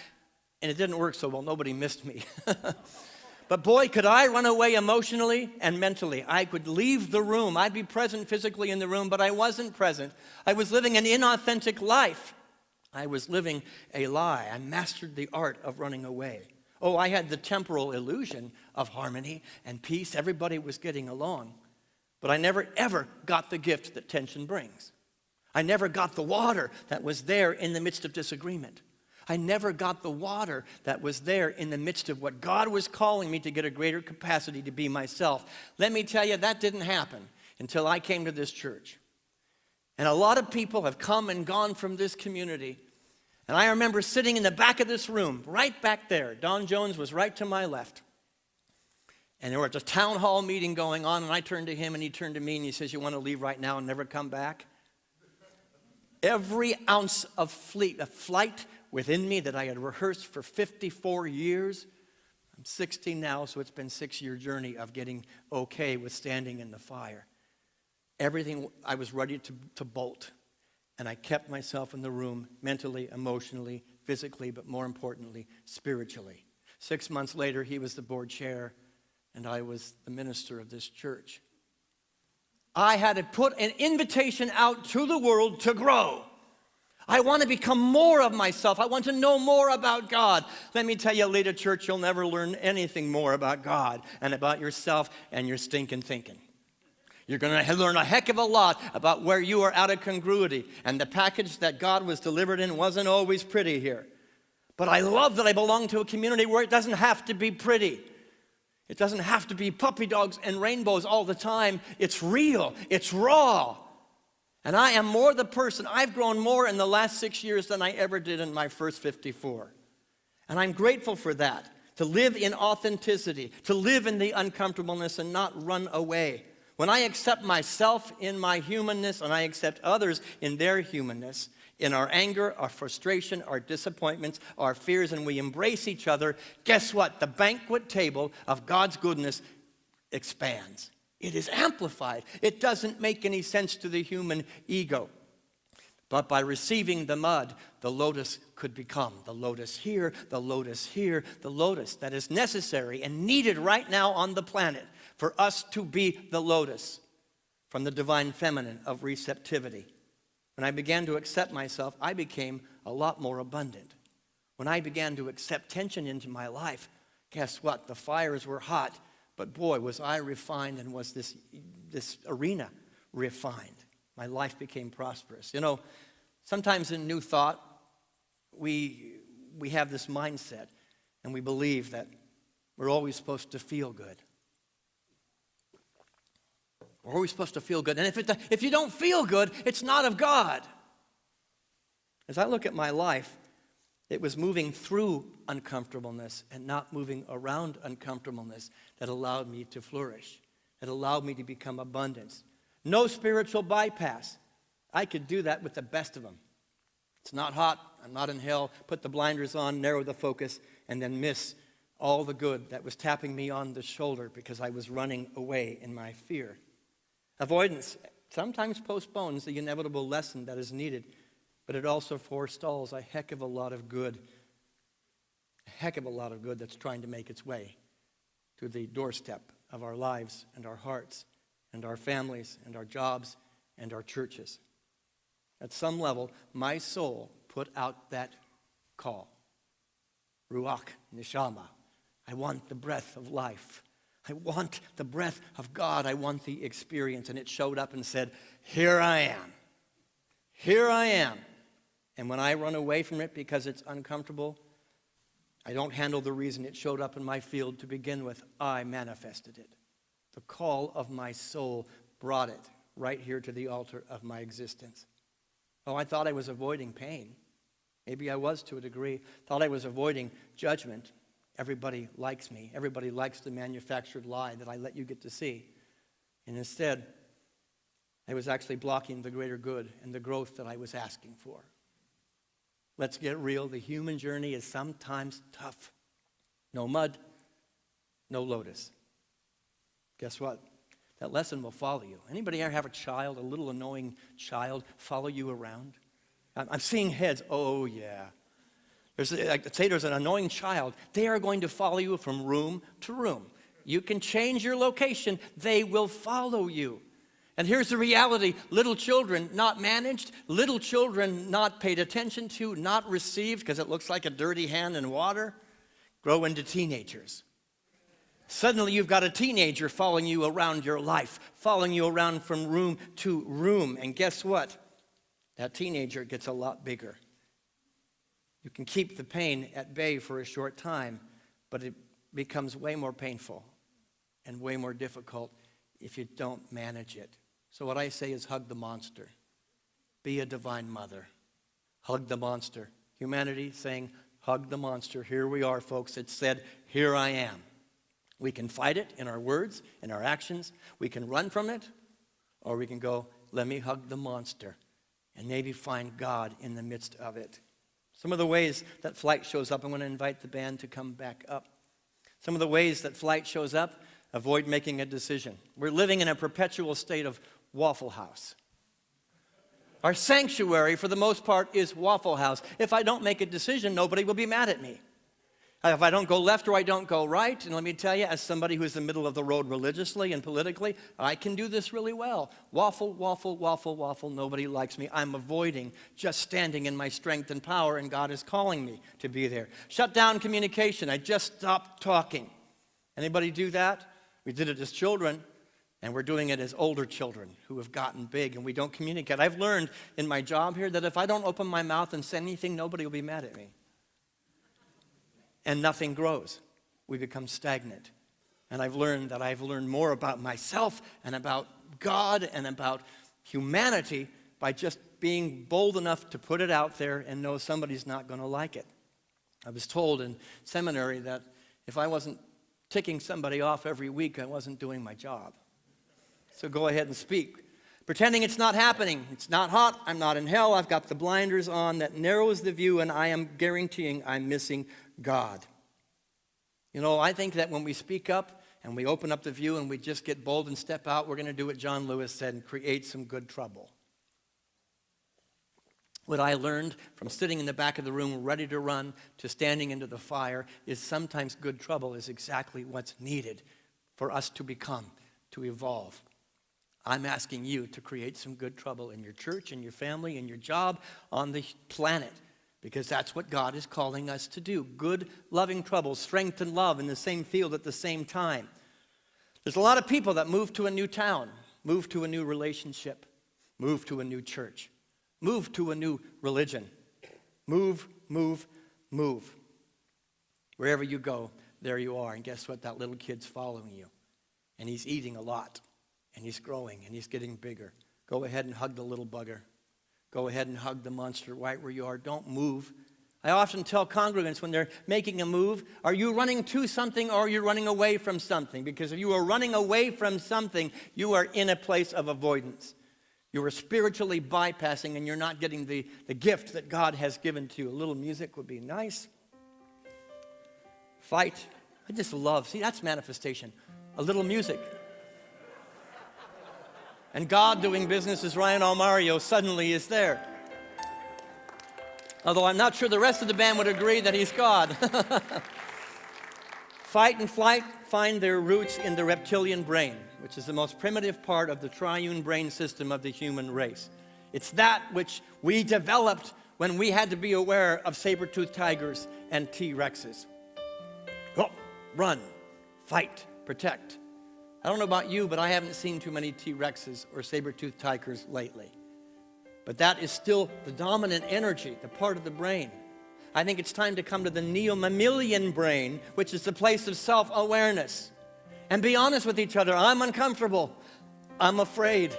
Speaker 2: and it didn't work so well. Nobody missed me. But boy, could I run away emotionally and mentally. I could leave the room. I'd be present physically in the room, but I wasn't present. I was living an inauthentic life. I was living a lie. I mastered the art of running away. Oh, I had the temporal illusion of harmony and peace. Everybody was getting along. But I never, ever got the gift that tension brings. I never got the water that was there in the midst of disagreement. I never got the water that was there in the midst of what God was calling me to get a greater capacity to be myself. Let me tell you, that didn't happen until I came to this church. And a lot of people have come and gone from this community. And I remember sitting in the back of this room, right back there. Don Jones was right to my left. And there was a town hall meeting going on, and I turned to him, and he turned to me, and he says, "You want to leave right now and never come back?" Every ounce of flight within me that I had rehearsed for 54 years. I'm 60 now, so it's been a 6-year journey of getting okay with standing in the fire. Everything, I was ready to bolt. And I kept myself in the room mentally, emotionally, physically, but more importantly, spiritually. 6 months later, he was the board chair, and I was the minister of this church. I had to put an invitation out to the world to grow. I want to become more of myself. I want to know more about God. Let me tell you, Lita Church, you'll never learn anything more about God and about yourself and your stinking thinking. You're going to learn a heck of a lot about where you are out of congruity. And the package that God was delivered in wasn't always pretty here. But I love that I belong to a community where it doesn't have to be pretty. It doesn't have to be puppy dogs and rainbows all the time. It's real. It's raw. And I am more the person. I've grown more in the last 6 years than I ever did in my first 54. And I'm grateful for that. To live in authenticity. To live in the uncomfortableness and not run away. When I accept myself in my humanness and I accept others in their humanness, in our anger, our frustration, our disappointments, our fears, and we embrace each other, guess what? The banquet table of God's goodness expands. It is amplified. It doesn't make any sense to the human ego. But by receiving the mud, the lotus could become the lotus here, the lotus here, the lotus that is necessary and needed right now on the planet for us to be the lotus from the divine feminine of receptivity. When I began to accept myself, I became a lot more abundant. When I began to accept tension into my life, guess what? The fires were hot, but boy, was I refined and was this arena refined. My life became prosperous. You know, sometimes in New Thought, we have this mindset, and we believe that we're always supposed to feel good. We're always supposed to feel good. And if you don't feel good, it's not of God. As I look at my life, it was moving through uncomfortableness and not moving around uncomfortableness that allowed me to flourish, that allowed me to become abundance. No spiritual bypass. I could do that with the best of them. It's not hot. I'm not in hell. Put the blinders on, narrow the focus, and then miss all the good that was tapping me on the shoulder because I was running away in my fear. Avoidance sometimes postpones the inevitable lesson that is needed, but it also forestalls a heck of a lot of good that's trying to make its way to the doorstep of our lives and our hearts and our families and our jobs and our churches. At some level, my soul put out that call. Ruach Neshama. I want the breath of life. I want the breath of God. I want the experience. And it showed up and said, here I am. Here I am. And when I run away from it because it's uncomfortable, I don't handle the reason it showed up in my field to begin with. I manifested it. The call of my soul brought it right here to the altar of my existence. Oh, I thought I was avoiding pain. Maybe I was to a degree. Thought I was avoiding judgment. Everybody likes me. Everybody likes the manufactured lie that I let you get to see. And instead, I was actually blocking the greater good and the growth that I was asking for. Let's get real. The human journey is sometimes tough. No mud, no lotus. Guess what? That lesson will follow you. Anybody ever have a child, a little annoying child, follow you around? I'm seeing heads. Oh, yeah. There's an annoying child. They are going to follow you from room to room. You can change your location. They will follow you. And here's the reality. Little children not managed, little children not paid attention to, not received because it looks like a dirty hand in water, grow into teenagers. Suddenly you've got a teenager following you around your life, following you around from room to room. And guess what? That teenager gets a lot bigger. You can keep the pain at bay for a short time, but it becomes way more painful and way more difficult if you don't manage it. So what I say is hug the monster. Be a divine mother. Hug the monster. Humanity saying, hug the monster. Here we are, folks. It said, here I am. We can fight it in our words, in our actions. We can run from it, or we can go, let me hug the monster, and maybe find God in the midst of it. Some of the ways that flight shows up, I'm going to invite the band to come back up. Some of the ways that flight shows up, avoid making a decision. We're living in a perpetual state of Waffle House. Our sanctuary, for the most part, is Waffle House. If I don't make a decision, nobody will be mad at me. If I don't go left or I don't go right, and let me tell you, as somebody who's in the middle of the road religiously and politically, I can do this really well. Waffle, waffle, waffle, waffle, nobody likes me. I'm avoiding just standing in my strength and power, and God is calling me to be there. Shut down communication. I just stopped talking. Anybody do that? We did it as children, and we're doing it as older children who have gotten big, and we don't communicate. I've learned in my job here that if I don't open my mouth and say anything, nobody will be mad at me. And nothing grows. We become stagnant. And I've learned more about myself and about God and about humanity by just being bold enough to put it out there and know somebody's not going to like it. I was told in seminary that if I wasn't ticking somebody off every week, I wasn't doing my job. So go ahead and speak. Pretending it's not happening. It's not hot. I'm not in hell. I've got the blinders on that narrows the view, and I am guaranteeing I'm missing God. You know, I think that when we speak up and we open up the view and we just get bold and step out, we're going to do what John Lewis said and create some good trouble. What I learned from sitting in the back of the room ready to run to standing into the fire is sometimes good trouble is exactly what's needed for us to become, to evolve. I'm asking you to create some good trouble in your church, in your family, in your job, on the planet. Because that's what God is calling us to do. Good, loving trouble, strength and love in the same field at the same time. There's a lot of people that move to a new town, move to a new relationship, move to a new church, move to a new religion. Move, move, move. Wherever you go, there you are. And guess what? That little kid's following you. And he's eating a lot. And he's growing and he's getting bigger. Go ahead and hug the little bugger. Go ahead and hug the monster right where you are. Don't move. I often tell congregants when they're making a move, are you running to something or are you running away from something? Because if you are running away from something, you are in a place of avoidance. You are spiritually bypassing and you're not getting the gift that God has given to you. A little music would be nice. Fight. I just love, see, that's manifestation. A little music. And God doing business as Ryan Almario suddenly is there. Although I'm not sure the rest of the band would agree that he's God. Fight and flight find their roots in the reptilian brain, which is the most primitive part of the triune brain system of the human race. It's that which we developed when we had to be aware of saber-toothed tigers and T-Rexes. Oh, run, fight, protect. I don't know about you, but I haven't seen too many T-Rexes or saber-toothed tigers lately. But that is still the dominant energy, the part of the brain. I think it's time to come to the neo-mammalian brain, which is the place of self-awareness. And be honest with each other. I'm uncomfortable. I'm afraid.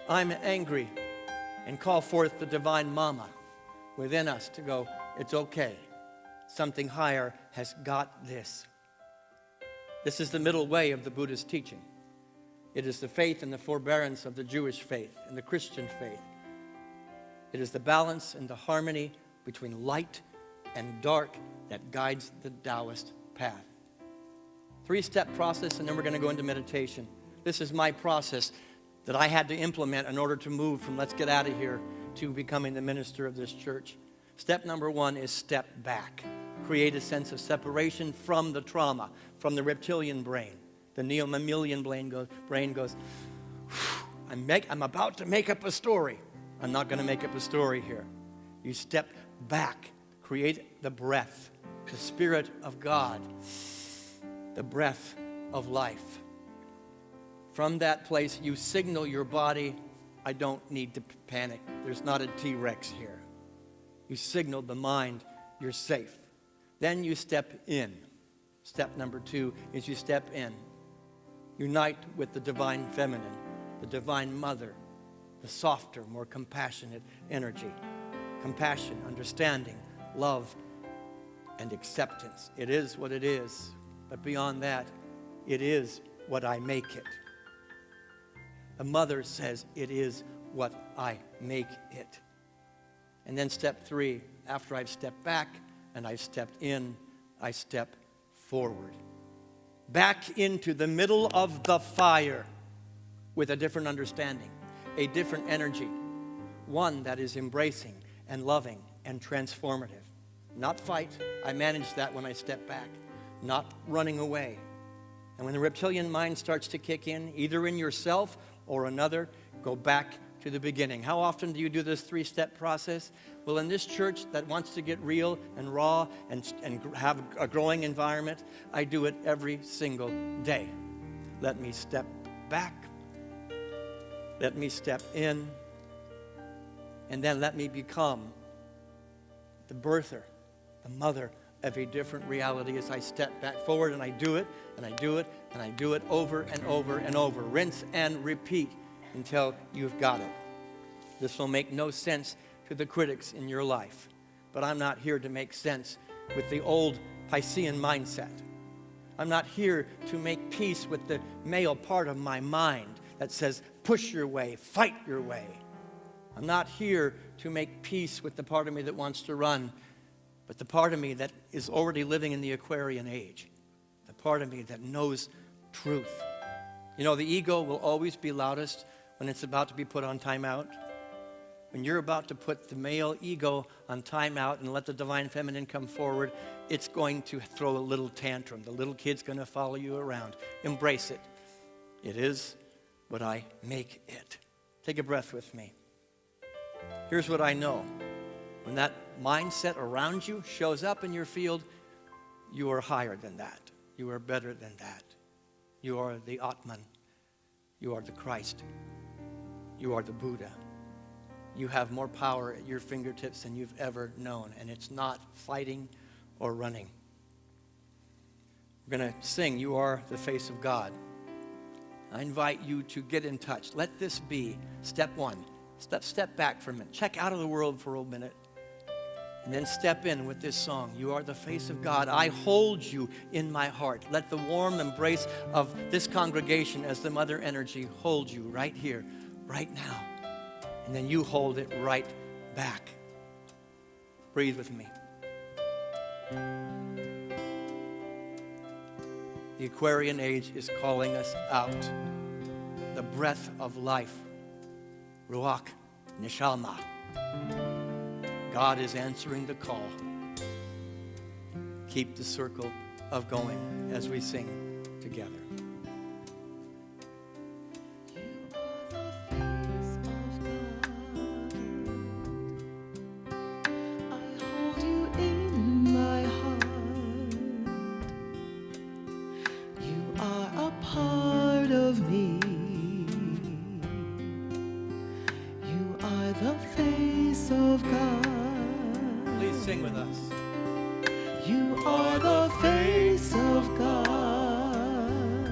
Speaker 2: I'm angry. And call forth the divine mama within us to go, it's okay. Something higher has got this. This is the middle way of the Buddhist teaching. It is the faith and the forbearance of the Jewish faith and the Christian faith. It is the balance and the harmony between light and dark that guides the Taoist path. 3-step process, and then we're going to go into meditation. This is my process that I had to implement in order to move from let's get out of here to becoming the minister of this church. Step number 1 is step back. Create a sense of separation from the trauma, from the reptilian brain. The neo-mammalian brain goes, I'm about to make up a story. I'm not going to make up a story here. You step back, create the breath, the Spirit of God, the breath of life. From that place, you signal your body, I don't need to panic. There's not a T-Rex here. You signal the mind, you're safe. Then you step in. Step number 2 is you step in. Unite with the divine feminine, the divine mother, the softer, more compassionate energy. Compassion, understanding, love, and acceptance. It is what it is. But beyond that, it is what I make it. The mother says, it is what I make it. And then step 3, after I've stepped back and I've stepped in, I step forward. Back into the middle of the fire with a different understanding, a different energy, one that is embracing and loving and transformative. Not fight. I manage that when I step back. Not running away. And when the reptilian mind starts to kick in, either in yourself or another, go back to the beginning. How often do you do this 3-step process? Well, in this church that wants to get real and raw and have a growing environment, I do it every single day. Let me step back. Let me step in. And then let me become the birther, the mother of a different reality as I step back forward, and I do it, and I do it, and I do it over and over and over. Rinse and repeat until you've got it. This will make no sense to the critics in your life, but I'm not here to make sense with the old Piscean mindset. I'm not here to make peace with the male part of my mind that says, push your way, fight your way. I'm not here to make peace with the part of me that wants to run, but the part of me that is already living in the Aquarian age, the part of me that knows truth. You know, the ego will always be loudest when it's about to be put on timeout. When you're about to put the male ego on timeout and let the divine feminine come forward, it's going to throw a little tantrum. The little kid's going to follow you around. Embrace it. It is what I make it. Take a breath with me. Here's what I know. When that mindset around you shows up in your field, you are higher than that. You are better than that. You are the Atman. You are the Christ. You are the Buddha. You have more power at your fingertips than you've ever known, and it's not fighting or running. We're going to sing, You Are the Face of God. I invite you to get in touch. Let this be step 1. Step back for a minute. Check out of the world for a minute. And then step in with this song. You are the face of God. I hold you in my heart. Let the warm embrace of this congregation as the mother energy hold you right here, right now. And then you hold it right back. Breathe with me. The Aquarian age is calling us out. The breath of life. Ruach Neshama. God is answering the call. Keep the circle of going as we sing together. Sing with us.
Speaker 1: You are the face of God.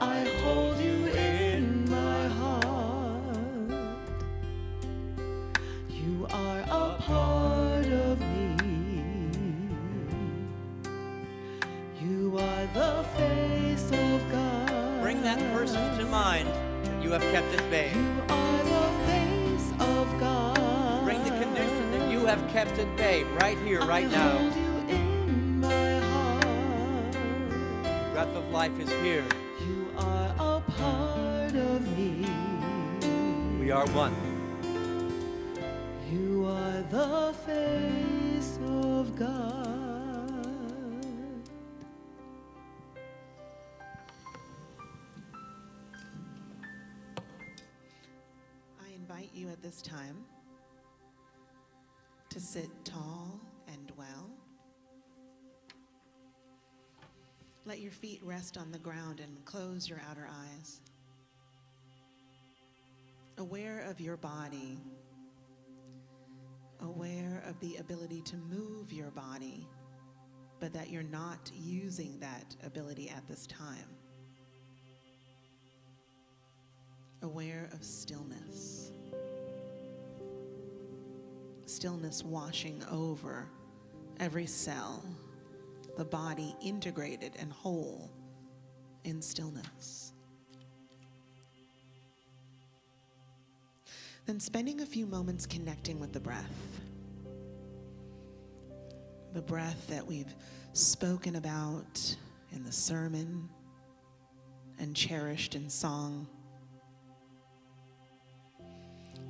Speaker 1: I hold you in my heart. You are a part of me. You are the face of God.
Speaker 2: Bring that person to mind that you have kept at bay.
Speaker 1: You are the face of God.
Speaker 2: Bring the condition that you have kept at bay right here, right now.
Speaker 1: I hold you in my heart.
Speaker 2: Breath of life is here.
Speaker 1: You are a part of me.
Speaker 2: We are one.
Speaker 1: You are the face of God. I invite you at this time to sit tall and well. Let your feet rest on the ground and close your outer eyes. Aware of your body, aware of the ability to move your body, but that you're not using that ability at this time. Aware of stillness. Stillness washing over every cell, the body integrated and whole in stillness. Then spending a few moments connecting with the breath. The breath that we've spoken about in the sermon and cherished in song.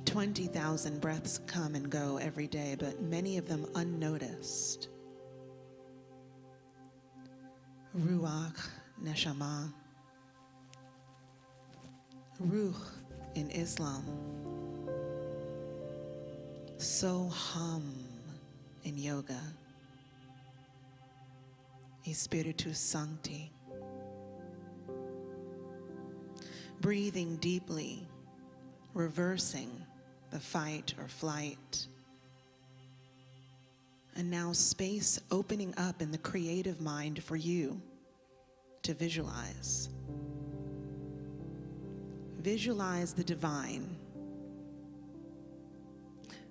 Speaker 1: 20,000 breaths come and go every day, but many of them unnoticed. Ruach, neshama. Ruh in Islam. Soham in yoga. Spiritus Sancti. Breathing deeply, reversing the fight or flight. And now space opening up in the creative mind for you to visualize. Visualize the divine.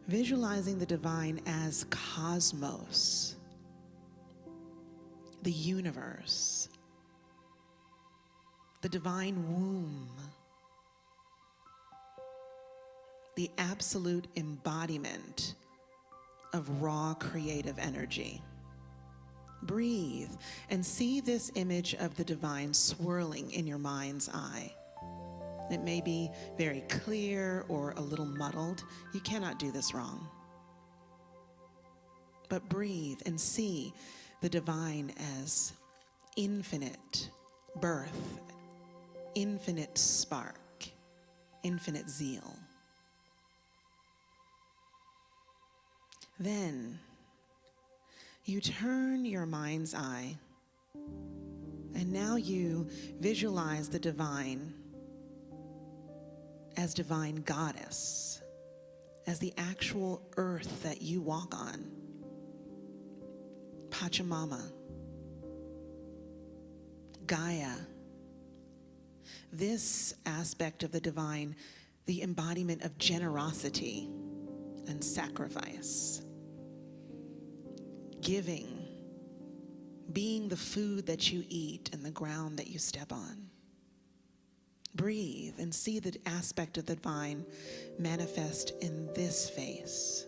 Speaker 1: Visualizing the divine as cosmos, the universe, the divine womb, the absolute embodiment of raw creative energy. Breathe and see this image of the divine swirling in your mind's eye. It may be very clear or a little muddled. You cannot do this wrong. But breathe and see the divine as infinite birth, infinite spark, infinite zeal. Then you turn your mind's eye, and now you visualize the divine as divine goddess, as the actual earth that you walk on. Pachamama, Gaia. This aspect of the divine, the embodiment of generosity and sacrifice, giving, being the food that you eat and the ground that you step on. Breathe and see the aspect of the divine manifest in this face.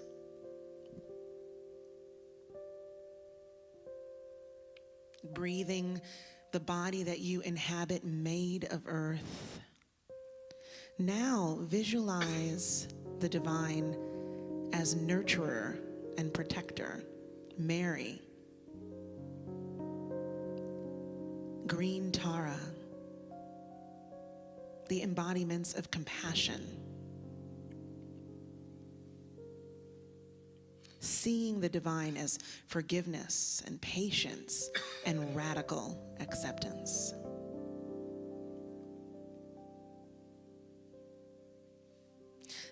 Speaker 1: Breathing the body that you inhabit made of earth. Now visualize the divine as nurturer and protector. Mary. Green Tara. The embodiments of compassion. Seeing the divine as forgiveness and patience and radical acceptance.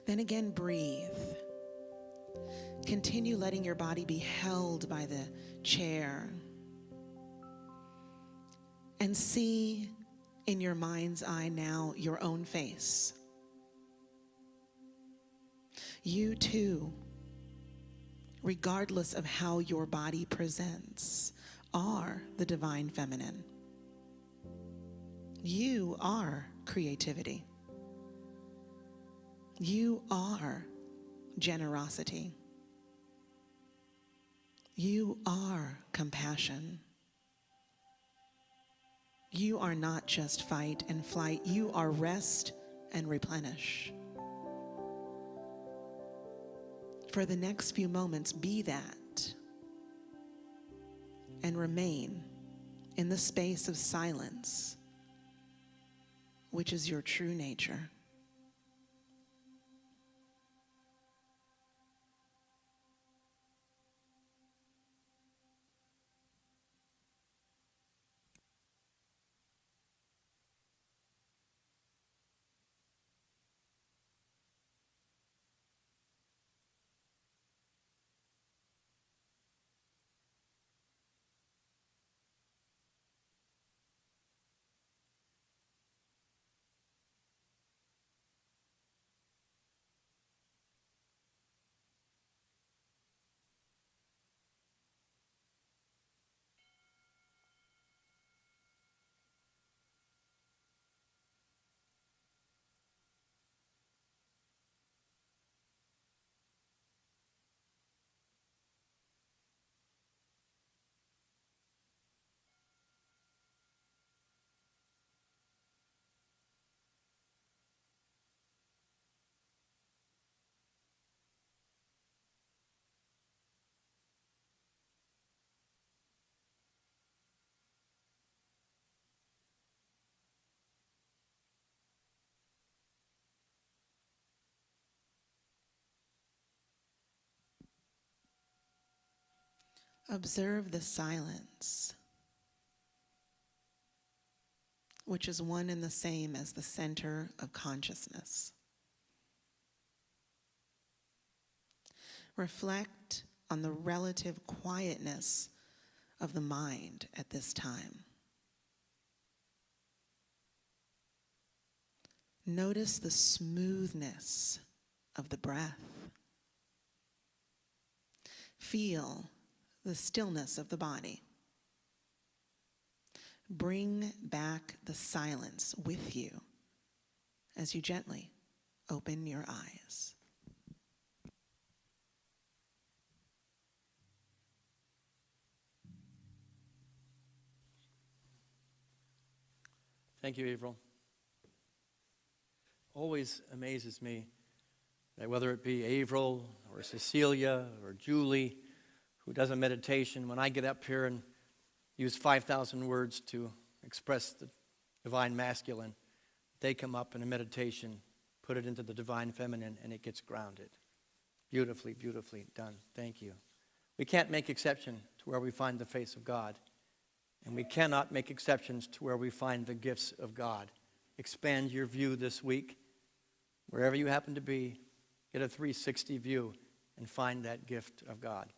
Speaker 1: Then again, breathe. Continue letting your body be held by the chair. And see in your mind's eye now your own face. You too, regardless of how your body presents, are the divine feminine. You are creativity. You are generosity. You are compassion. You are not just fight and flight. You are rest and replenish. for the next few moments, be that and remain in the space of silence, which is your true nature. Observe the silence, which is one and the same as the center of consciousness. Reflect on the relative quietness of the mind at this time. Notice the smoothness of the breath. Feel the stillness of the body. Bring back the silence with you as you gently open your eyes.
Speaker 2: Thank you, April. Always amazes me that whether it be April or Cecilia or Julie who does a meditation, when I get up here and use 5,000 words to express the divine masculine, they come up in a meditation, put it into the divine feminine, and it gets grounded. Beautifully, beautifully done. Thank you. We can't make exception to where we find the face of God, and we cannot make exceptions to where we find the gifts of God. Expand your view this week. Wherever you happen to be, get a 360 view and find that gift of God.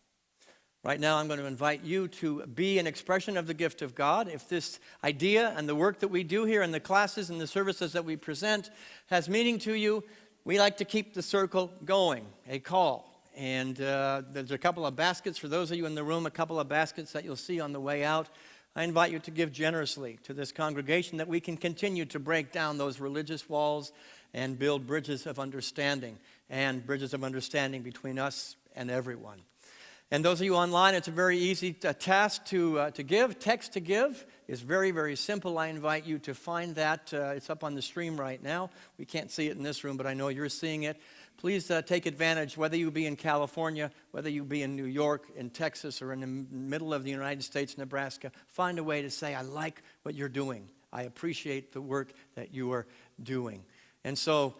Speaker 2: Right now, I'm going to invite you to be an expression of the gift of God. If this idea and the work that we do here in the classes and the services that we present has meaning to you, we like to keep the circle going, a call. And there's a couple of baskets for those of you in the room, a couple of baskets that you'll see on the way out. I invite you to give generously to this congregation that we can continue to break down those religious walls and build bridges of understanding between us and everyone. And those of you online, it's a very easy task to give. Text to give is very, very simple. I invite you to find that. It's up on the stream right now. We can't see it in this room, but I know you're seeing it. Please take advantage, whether you be in California, whether you be in New York, in Texas, or in the middle of the United States, Nebraska. Find a way to say, I like what you're doing. I appreciate the work that you are doing. And so,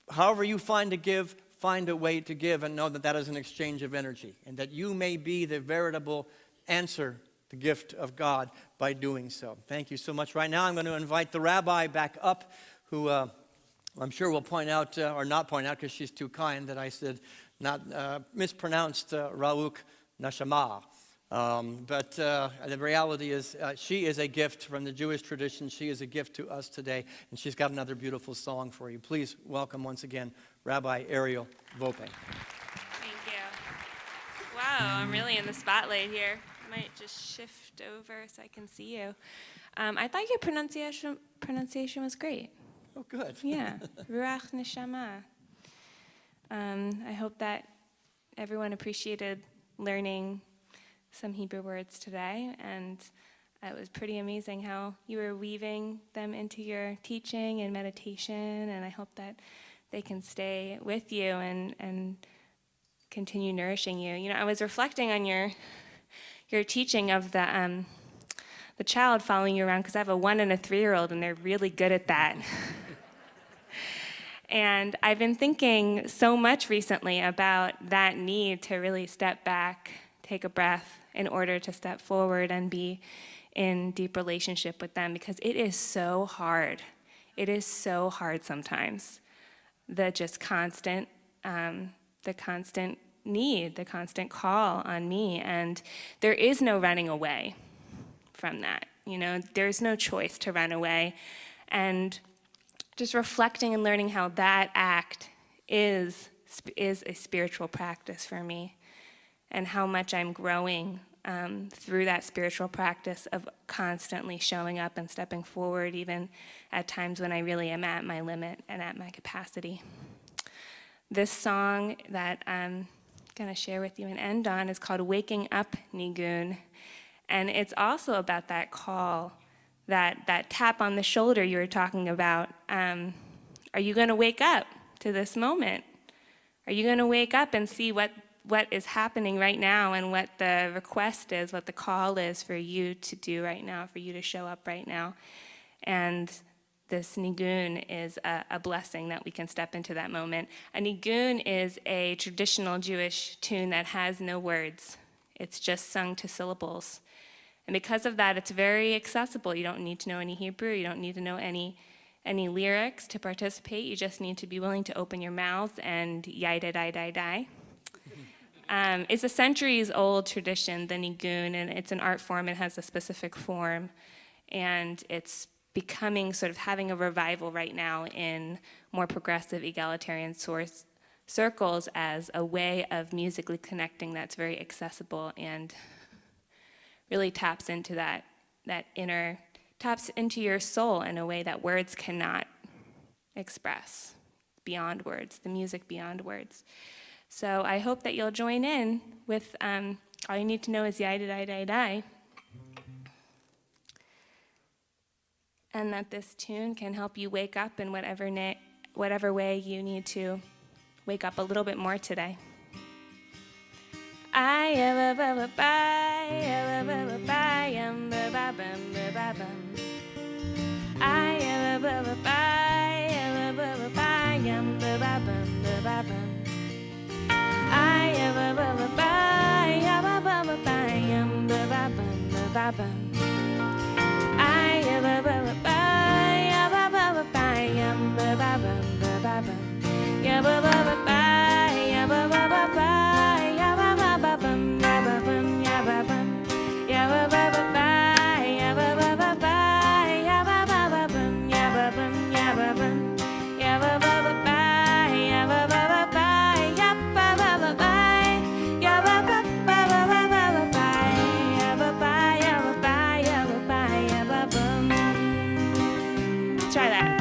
Speaker 2: however you find to give, find a way to give, and know that that is an exchange of energy, and that you may be the veritable answer, the gift of God, by doing so. Thank you so much. Right now, I'm going to invite the rabbi back up, who I'm sure will point out, or not point out, because she's too kind, that I said not mispronounced Rauk Nashama. But the reality is she is a gift from the Jewish tradition. She is a gift to us today, and she's got another beautiful song for you. Please welcome once again Rabbi Ariel Vope.
Speaker 3: Thank you. Wow, I'm really in the spotlight here. I might just shift over so I can see you. I thought your pronunciation was great.
Speaker 2: Oh, good.
Speaker 3: Yeah, Ruach Neshama. I hope that everyone appreciated learning some Hebrew words today, and it was pretty amazing how you were weaving them into your teaching and meditation, and I hope that they can stay with you and continue nourishing you. You know, I was reflecting on your teaching of the child following you around, because I have a 1 and a 3-year-old, and they're really good at that. And I've been thinking so much recently about that need to really step back, take a breath, in order to step forward and be in deep relationship with them, because it is so hard. It is so hard sometimes. The constant need, the constant call on me, and there is no running away from that. You know, there's no choice to run away. And just reflecting and learning how that act is a spiritual practice for me, and how much I'm growing through that spiritual practice of constantly showing up and stepping forward, even at times when I really am at my limit and at my capacity. This song that I'm going to share with you and end on is called Waking Up, Nigun. And it's also about that call, that tap on the shoulder you were talking about. Are you going to wake up to this moment? Are you going to wake up and see what is happening right now, and what the request is, what the call is for you to do right now, for you to show up right now? And this nigun is a blessing that we can step into that moment. A nigun is a traditional Jewish tune that has no words. It's just sung to syllables. And because of that, it's very accessible. You don't need to know any Hebrew. You don't need to know any lyrics to participate. You just need to be willing to open your mouth and yai-da-dai-dai-dai. It's a centuries-old tradition, the nigun, and it's an art form. It has a specific form, and it's becoming sort of having a revival right now in more progressive egalitarian circles as a way of musically connecting that's very accessible and really taps into that inner, taps into your soul in a way that words cannot express, beyond words, the music beyond words. So I hope that you'll join in with, all you need to know is yai-da-dai-dai-dai. And that this tune can help you wake up in whatever way you need to wake up a little bit more today. Try that.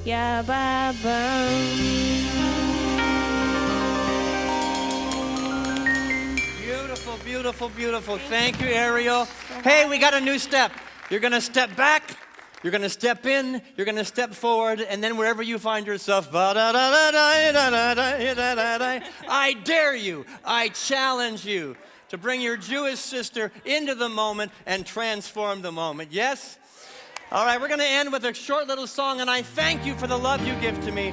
Speaker 3: ya ba bum.
Speaker 2: Beautiful, beautiful, beautiful. Thank you, Ariel. Hey, we got a new step. You're going to step back. You're going to step in, you're going to step forward, and then wherever you find yourself, I dare you, I challenge you to bring your Jewish sister into the moment and transform the moment. Yes? All right, we're going to end with a short little song, and I thank you for the love you give to me,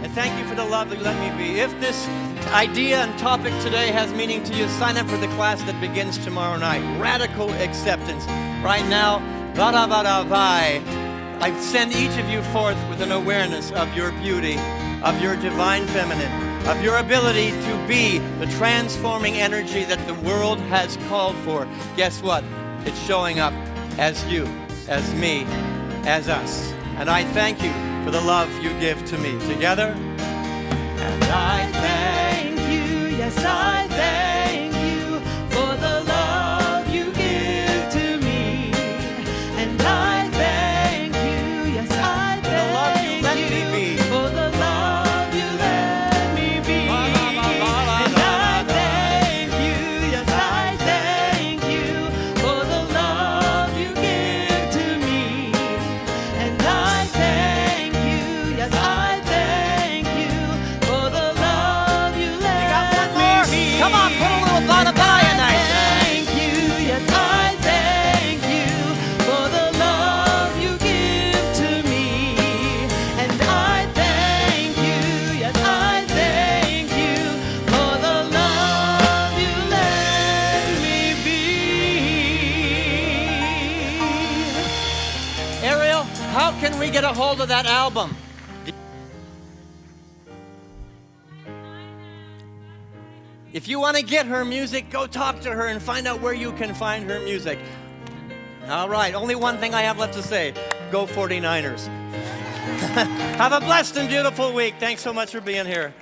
Speaker 2: and thank you for the love that you let me be. If this idea and topic today has meaning to you, sign up for the class that begins tomorrow night. Radical acceptance. Right now, I send each of you forth with an awareness of your beauty, of your divine feminine, of your ability to be the transforming energy that the world has called for. Guess what? It's showing up as you, as me, as us. And I thank you for the love you give to me. Together? And I thank you, yes, I thank you for the love you give to me. And I thank you, yes, I thank you for the love you let me be. And I thank you, yes, I thank you for the love you give to me. And I thank you, yes, I thank you for the love you let me be. Come on, put a little bada-bada in there. Thank you, yes, I thank you for the love you give to me. And I thank you, yes, I thank you for the love you let me be. Ariel, how can we get a hold of that album? If you want to get her music, go talk to her and find out where you can find her music. All right, only one thing I have left to say. Go 49ers. Have a blessed and beautiful week. Thanks so much for being here.